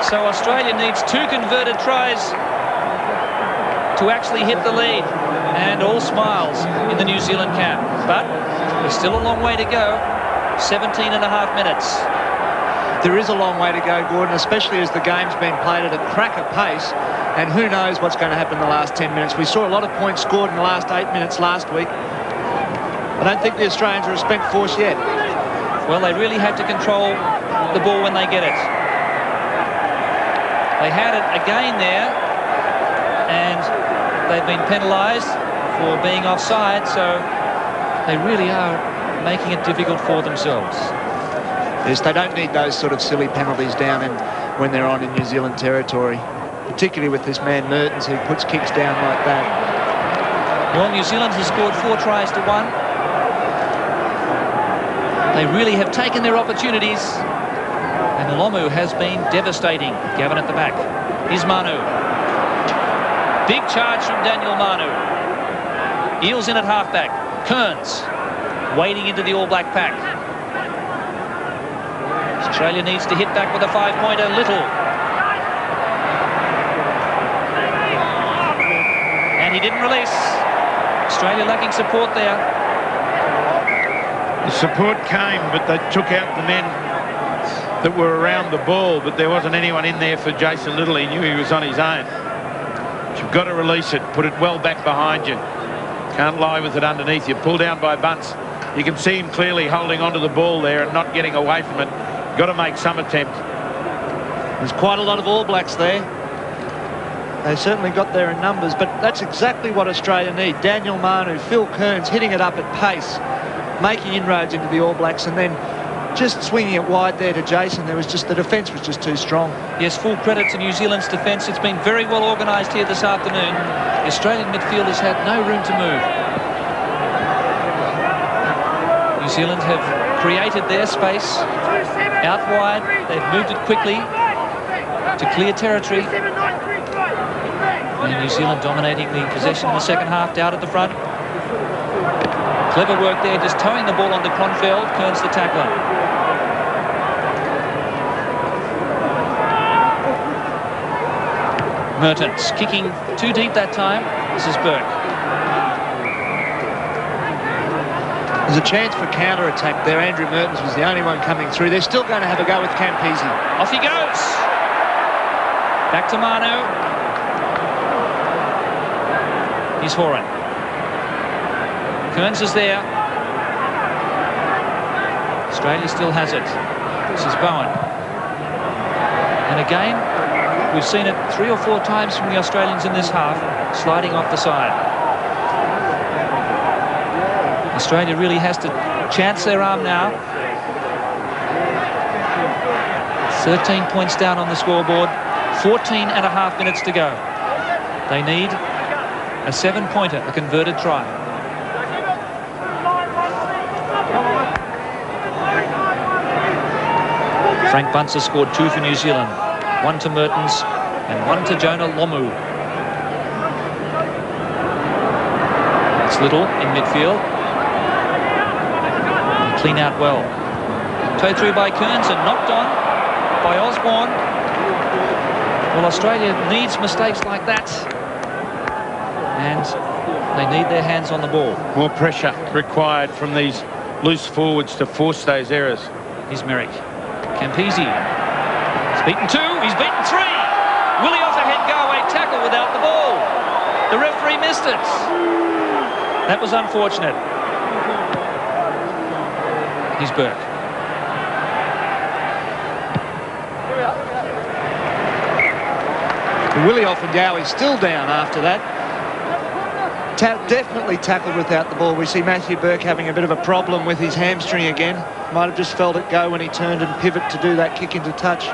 So Australia needs 2 converted tries to actually hit the lead. And all smiles in the New Zealand camp. But there's still a long way to go. 17 and a half minutes. There is a long way to go, Gordon, especially as the game's been played at a cracker pace. And who knows what's going to happen in the last 10 minutes. We saw a lot of points scored in the last 8 minutes last week. I don't think the Australians are a spent force yet. Well, they really have to control the ball when they get it. They had it again there, and they've been penalised for being offside, so they really are making it difficult for themselves. Yes, they don't need those sort of silly penalties down when they're on in New Zealand territory, particularly with this man Mertens, who puts kicks down like that. Well, New Zealand has scored 4 tries to 1. They really have taken their opportunities, and Lomu has been devastating. Gavin at the back. Here's Manu. Big charge from Daniel Manu. Eels in at halfback. Kearns wading into the All Black pack. Australia needs to hit back with a 5-pointer. Little. And he didn't release. Australia lacking support there. The support came, but they took out the men that were around the ball, but there wasn't anyone in there for Jason Little. He knew he was on his own. But you've got to release it, put it well back behind you. Can't lie with it underneath you. Pull down by Bunce. You can see him clearly holding onto the ball there and not getting away from it. Got to make some attempt. There's quite a lot of All Blacks there. They certainly got there in numbers, but that's exactly what Australia need. Daniel Manu, Phil Kearns hitting it up at pace, making inroads into the All Blacks, and then just swinging it wide there to Jason. There was just, the defence was just too strong. Yes, full credit to New Zealand's defence. It's been very well organised here this afternoon. The Australian midfield has had no room to move. New Zealand have created their space out wide. They've moved it quickly to clear territory. And New Zealand dominating the possession in the second half, down at the front. Clever work there, just towing the ball onto Kronfeld. Kearns the tackler. Mertens kicking too deep that time. This is Burke. There's a chance for counter-attack there. Andrew Mertens was the only one coming through. They're still going to have a go with Campese. Off he goes. Back to Manu. He's Horan. Kearns is there. Australia still has it. This is Bowen. And again, we've seen it 3 or 4 times from the Australians in this half, sliding off the side. Australia really has to chance their arm now. 13 points down on the scoreboard. 14 and a half minutes to go. They need a 7-pointer, a converted try. Frank Bunce has scored 2 for New Zealand. 1 to Mertens and 1 to Jonah Lomu. It's Little in midfield. They clean out well. Towed through by Kearns and knocked on by Osborne. Well, Australia needs mistakes like that. And they need their hands on the ball. More pressure required from these loose forwards to force those errors. Here's Merrick. Campese. He's beaten 2. He's beaten 3. Will he off a head go away tackle without the ball? The referee missed it. That was unfortunate. Here's Burke. Willie Offengow is still down after that. Definitely tackled without the ball. We see Matthew Burke having a bit of a problem with his hamstring again. Might have just felt it go when he turned and pivot to do that kick into touch.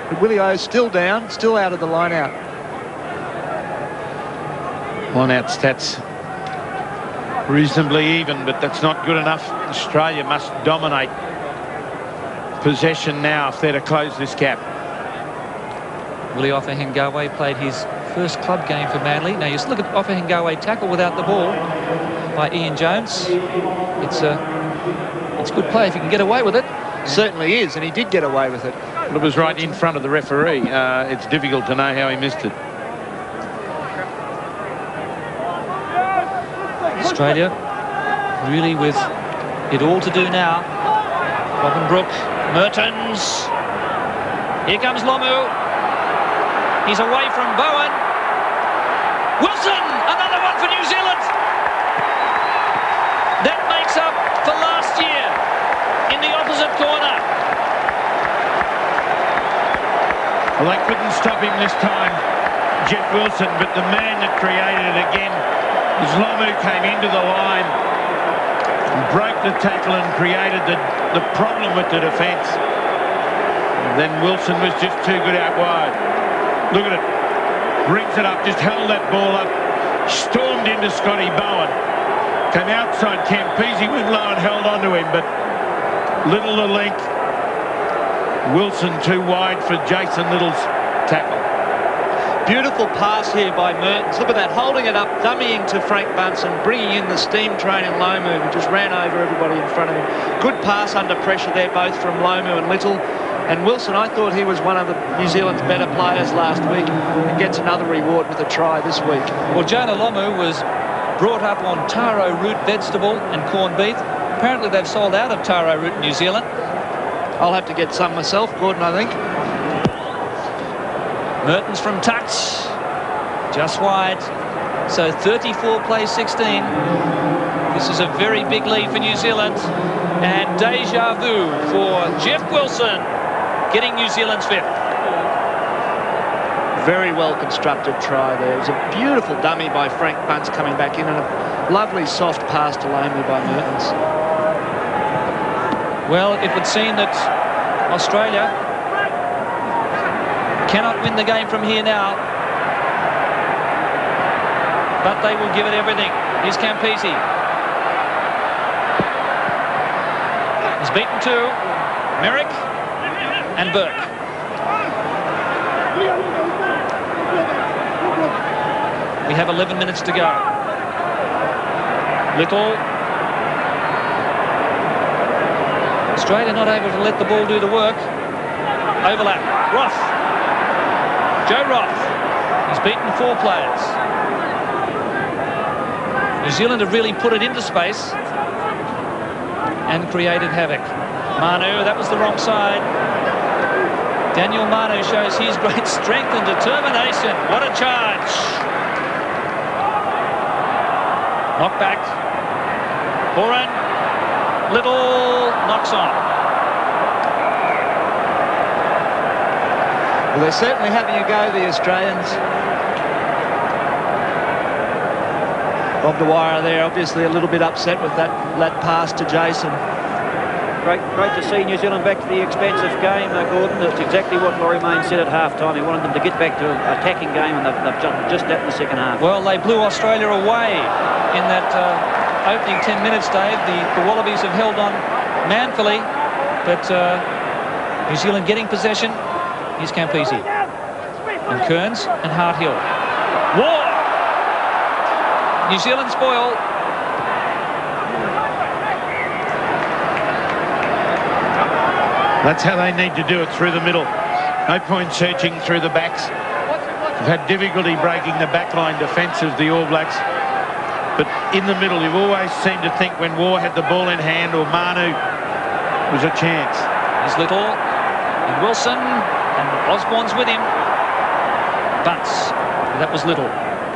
But Willie O's still down, still out of the line-out. Line-out stats reasonably even, but that's not good enough. Australia must dominate possession now if they're to close this gap. Willie Offengawe played his first club game for Manly. Now, you just look at Offengawe tackle without the ball by Ian Jones. It's good play if you can get away with it. Certainly is, and he did get away with it. Well, it was right in front of the referee. It's difficult to know how he missed it. Australia really with it all to do now. Robinbrook, Mertens. Here comes Lomu. He's away from Bowen. Wilson, another one for New Zealand. That makes up for last year in the opposite corner. Well, they couldn't stop him this time, Jeff Wilson, but the man that created it again was Lomu. Came into the line, broke the tackle and created the problem with the defence. Then Wilson was just too good out wide. Look at it. Brings it up, just held that ball up, stormed into Scotty Bowen. Came outside Campese, went low and held on to him, but Little the length. Wilson too wide for Jason Little's tackle. Beautiful pass here by Mertens. Look at that, holding it up, dummying to Frank Bunsen, bringing in the steam train and Lomu, who just ran over everybody in front of him. Good pass under pressure there, both from Lomu and Little. And Wilson, I thought he was one of the New Zealand's better players last week and gets another reward with a try this week. Well, Jonah Lomu was brought up on taro root vegetable and corned beef. Apparently they've sold out of taro root in New Zealand. I'll have to get some myself, Gordon, I think. Mertens from touch, just wide. So 34 plays 16. This is a very big lead for New Zealand. And deja vu for Jeff Wilson, getting New Zealand's fifth. Very well constructed try there. It was a beautiful dummy by Frank Bunce coming back in, and a lovely soft pass to Lomu by Mertens. Well, it would seem that Australia cannot win the game from here now, but they will give it everything. Here's Campese. He's beaten two. Merrick and Burke. We have 11 minutes to go. Little. Australia not able to let the ball do the work. Overlap. Roth. Joe Roth. He's beaten 4 players. New Zealand have really put it into space and created havoc. Manu, that was the wrong side. Daniel Manu shows his great strength and determination. What a charge. Knock back. Horan. Little knocks on. Well, they're certainly having a go, the Australians. Bob Dwyer there, obviously a little bit upset with that pass to Jason. Great to see New Zealand back to the expansive game, Gordon. That's exactly what Laurie Main said at half-time. He wanted them to get back to an attacking game, and they've just that in the second half. Well, they blew Australia away in that opening 10 minutes, Dave. The Wallabies have held on manfully, but New Zealand getting possession. Here's Campese. And Kearns and Harthill. War! New Zealand spoil. That's how they need to do it, through the middle. No point searching through the backs. They've had difficulty breaking the backline defence of the All Blacks. But in the middle, you've always seemed to think when War had the ball in hand or Manu was a chance. Here's Little and Wilson, and Osborne's with him. Bunce. That was Little.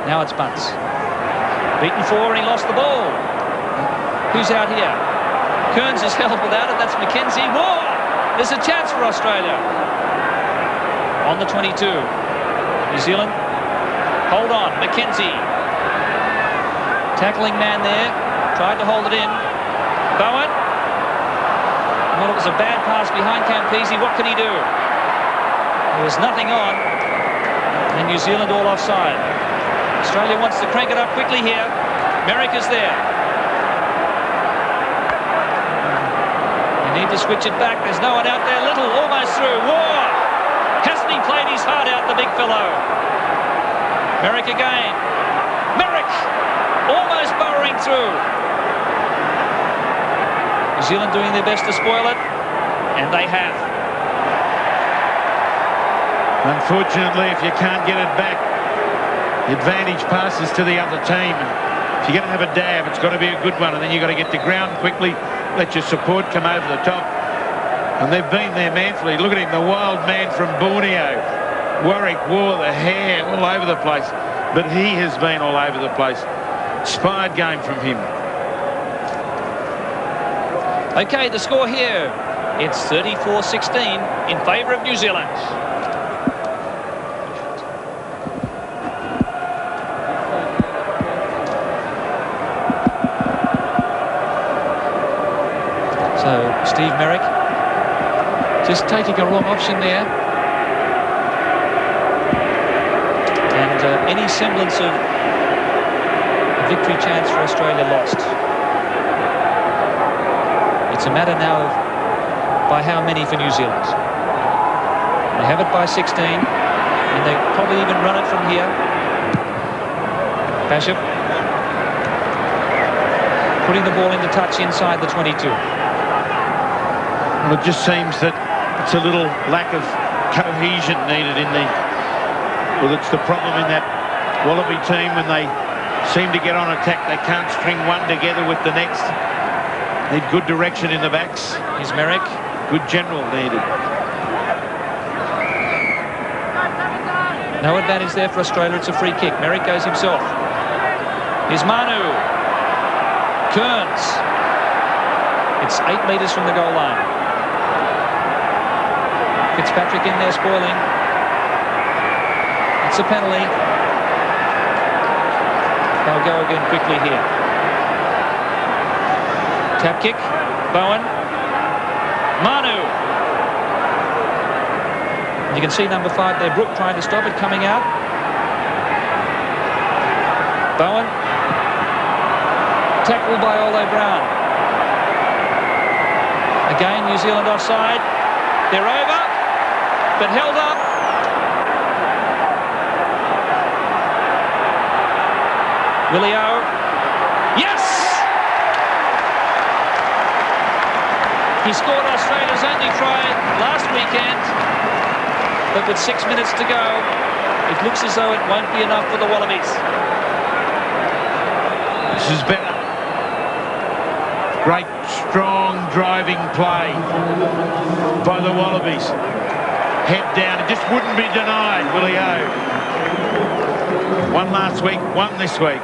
Now it's Bunce. Beaten 4 and he lost the ball. Who's out here? Kearns is held without it. That's Mackenzie. Whoa! There's a chance for Australia. On the 22. New Zealand. Hold on. Mackenzie. Tackling man there. Tried to hold it in. Bowen. Well, it was a bad pass behind Campese. What can he do? There was nothing on. And New Zealand all offside. Australia wants to crank it up quickly here. Merrick is there. They need to switch it back. There's no one out there. Little almost through. War! Hasn't he played his heart out, the big fellow? Merrick again. Merrick! Almost burrowing through. New Zealand doing their best to spoil it. And they have. Unfortunately, if you can't get it back, the advantage passes to the other team. If you're going to have a dab, it's got to be a good one, and then you've got to get to ground quickly, let your support come over the top. And they've been there manfully. Look at him, the wild man from Borneo. Warwick wore the hair all over the place, but he has been all over the place. Inspired game from him. Okay, the score here. It's 34-16 in favour of New Zealand. So Steve Merrick just taking a wrong option there. And any semblance of a victory chance for Australia lost. It's a matter now of by how many for New Zealand. They have it by 16, and they probably even run it from here. Bishop putting the ball into touch inside the 22. Well, it just seems that it's a little lack of cohesion needed in the... Well, it's the problem in that Wallaby team when they seem to get on attack. They can't string one together with the next. Need good direction in the backs. Here's Merrick. Good general needed. No advantage there for Australia. It's a free kick. Merrick goes himself. Here's Manu. Kearns. It's 8 metres from the goal line. Fitzpatrick in there spoiling. It's a penalty. They'll go again quickly here. Tap kick. Bowen. Manu. You can see number 5 there, Brooke, trying to stop it, coming out. Bowen. Tackled by Olo Brown. Again, New Zealand offside. They're over, but held up. Willie O. Yes! He scored Australia's only try last weekend, but with 6 minutes to go, it looks as though it won't be enough for the Wallabies. This is better. Great, strong driving play by the Wallabies. Head down, it just wouldn't be denied, Willie O. One last week, one this week.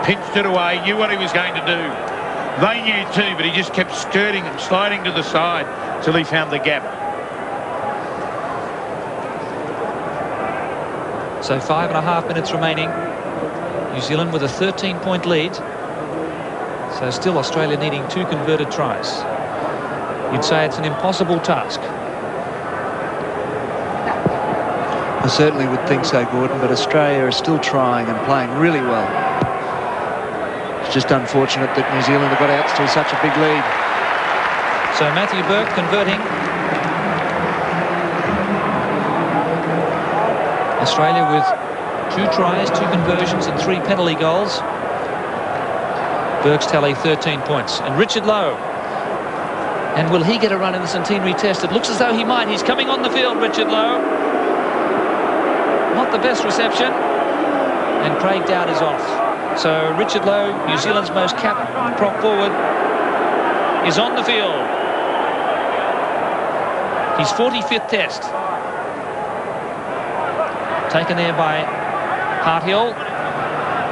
Pinched it away, knew what he was going to do. They knew too, but he just kept skirting and sliding to the side till he found the gap. So 5.5 minutes remaining. New Zealand with a 13-point lead. So still Australia needing 2 converted tries. You'd say it's an impossible task. I certainly would think so, Gordon, but Australia is still trying and playing really well. It's just unfortunate that New Zealand have got out to such a big lead. So Matthew Burke converting. Australia with 2 tries, 2 conversions and 3 penalty goals. Burke's tally 13 points. And Richard Lowe. And will he get a run in the centenary test? It looks as though he might. He's coming on the field, Richard Lowe. Not the best reception. And Craig Dowd is off. So Richard Lowe, New Zealand's most capped prop forward, is on the field. His 45th test. Taken there by Harthill.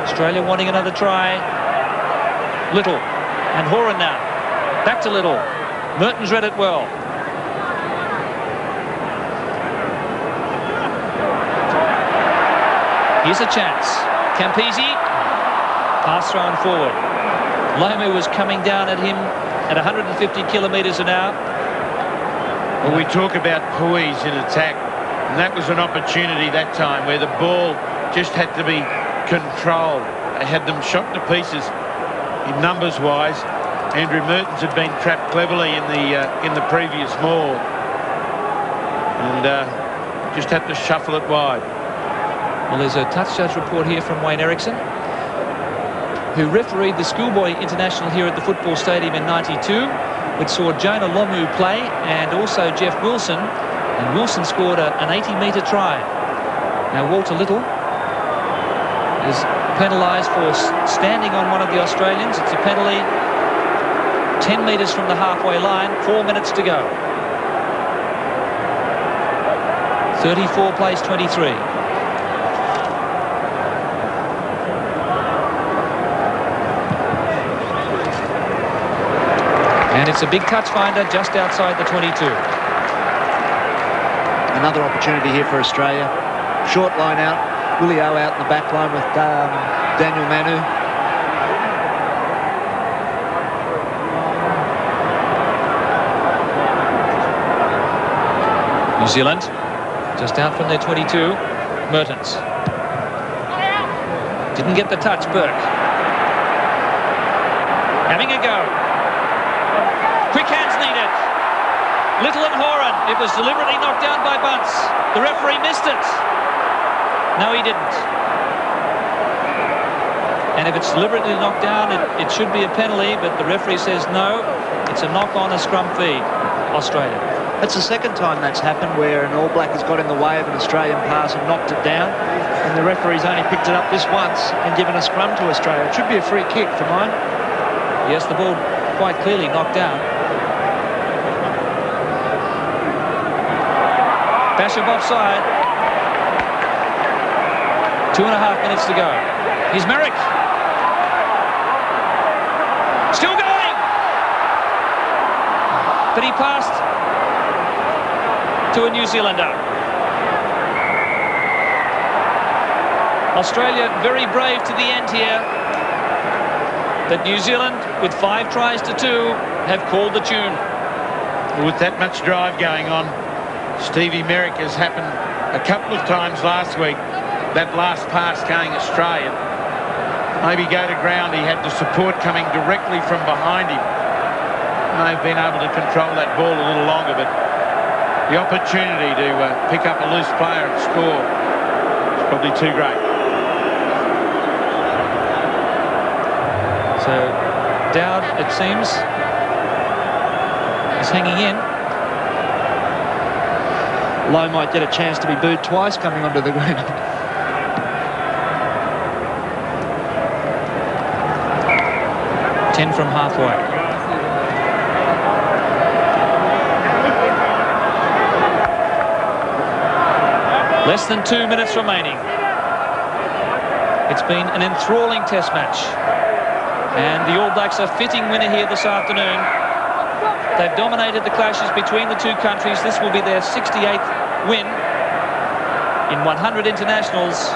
Australia wanting another try. Little. And Horan now. Back to Little. Merton's read it well. Here's a chance. Campese. Pass thrown forward. Lomu was coming down at him at 150 kilometres an hour. Well, we talk about poise in attack, and that was an opportunity that time where the ball just had to be controlled. They had them shot to pieces in numbers-wise. Andrew Mertens had been trapped cleverly in the previous maul, and just had to shuffle it wide. Well, there's a touch judge report here from Wayne Erickson, who refereed the schoolboy international here at the football stadium in '92, which saw Jonah Lomu play and also Jeff Wilson, and Wilson scored an 80-metre try. Now Walter Little is penalised for standing on one of the Australians. It's a penalty 10 metres from the halfway line, 4 minutes to go. 34 plays 23. And it's a big touch finder just outside the 22. Another opportunity here for Australia. Short line out. Willie O out in the back line with Daniel Manu. New Zealand just out from their 22. Mertens. Didn't get the touch, Burke. Having a go. Quick hands needed. Little and Horan. It was deliberately knocked down by Bunce. The referee missed it. No, he didn't. And if it's deliberately knocked down, it should be a penalty, but the referee says no. It's a knock on, a scrum feed. Australia. That's the second time that's happened where an All Black has got in the way of an Australian pass and knocked it down, and the referee's only picked it up this once and given a scrum to Australia. It should be a free kick for mine. Yes, the ball quite clearly knocked down. Basham offside. 2.5 minutes to go. Here's Merrick. Still going. But he passed to a New Zealander. Australia very brave to the end here. But New Zealand, with 5 tries to 2, have called the tune. With that much drive going on, Stevie Merrick has happened a couple of times last week. That last pass going Australian. Maybe go to ground, he had the support coming directly from behind him. And they've been able to control that ball a little longer, but the opportunity to pick up a loose player and score is probably too great. So Dowd, it seems, is hanging in. Lowe might get a chance to be booed twice coming onto the ground. Ten from halfway. Less than 2 minutes remaining. It's been an enthralling test match. And the All Blacks are fitting winner here this afternoon. They've dominated the clashes between the two countries. This will be their 68th win in 100 internationals.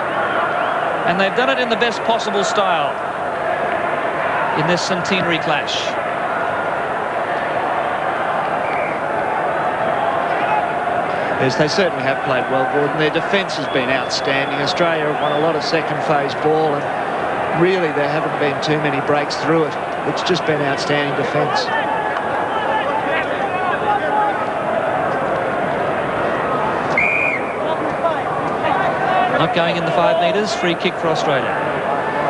And they've done it in the best possible style in this centenary clash. Yes, they certainly have played well, Gordon. Their defence has been outstanding. Australia have won a lot of second phase ball, and really there haven't been too many breaks through it. It's just been outstanding defence. Not going in the 5 metres, free kick for Australia.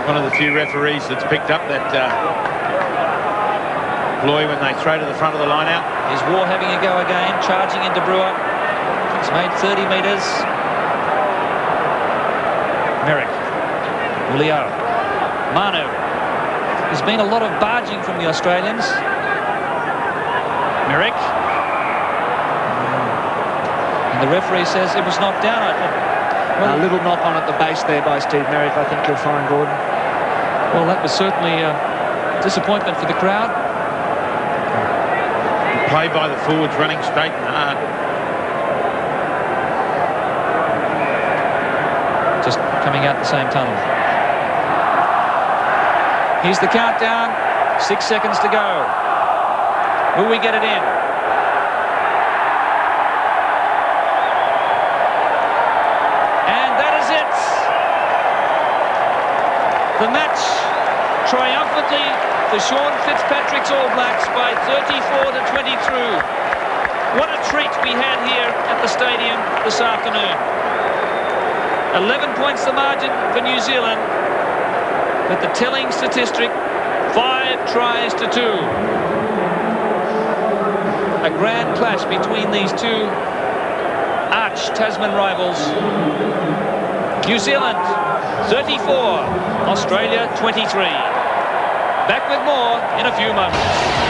One of the few referees that's picked up that ploy when they throw to the front of the line out. Is War having a go again, charging into Brewer. It's made 30 metres. Merrick. Julio. Manu. There's been a lot of barging from the Australians. Merrick. And the referee says it was knocked down. Well, a little knock on at the base there by Steve Merrick, I think you'll find, Gordon. Well, that was certainly a disappointment for the crowd. Play by the forwards, running straight and hard. Just coming out the same tunnel. Here's the countdown. 6 seconds to go. Will we get it in? And that is it. The match triumphantly for Sean Fitzpatrick's All Blacks by 34 to 22. What a treat we had here at the stadium this afternoon. 11 points the margin for New Zealand, but the telling statistic, 5 tries to 2. A grand clash between these two arch Tasman rivals. New Zealand 34, Australia 23. Back with more in a few moments.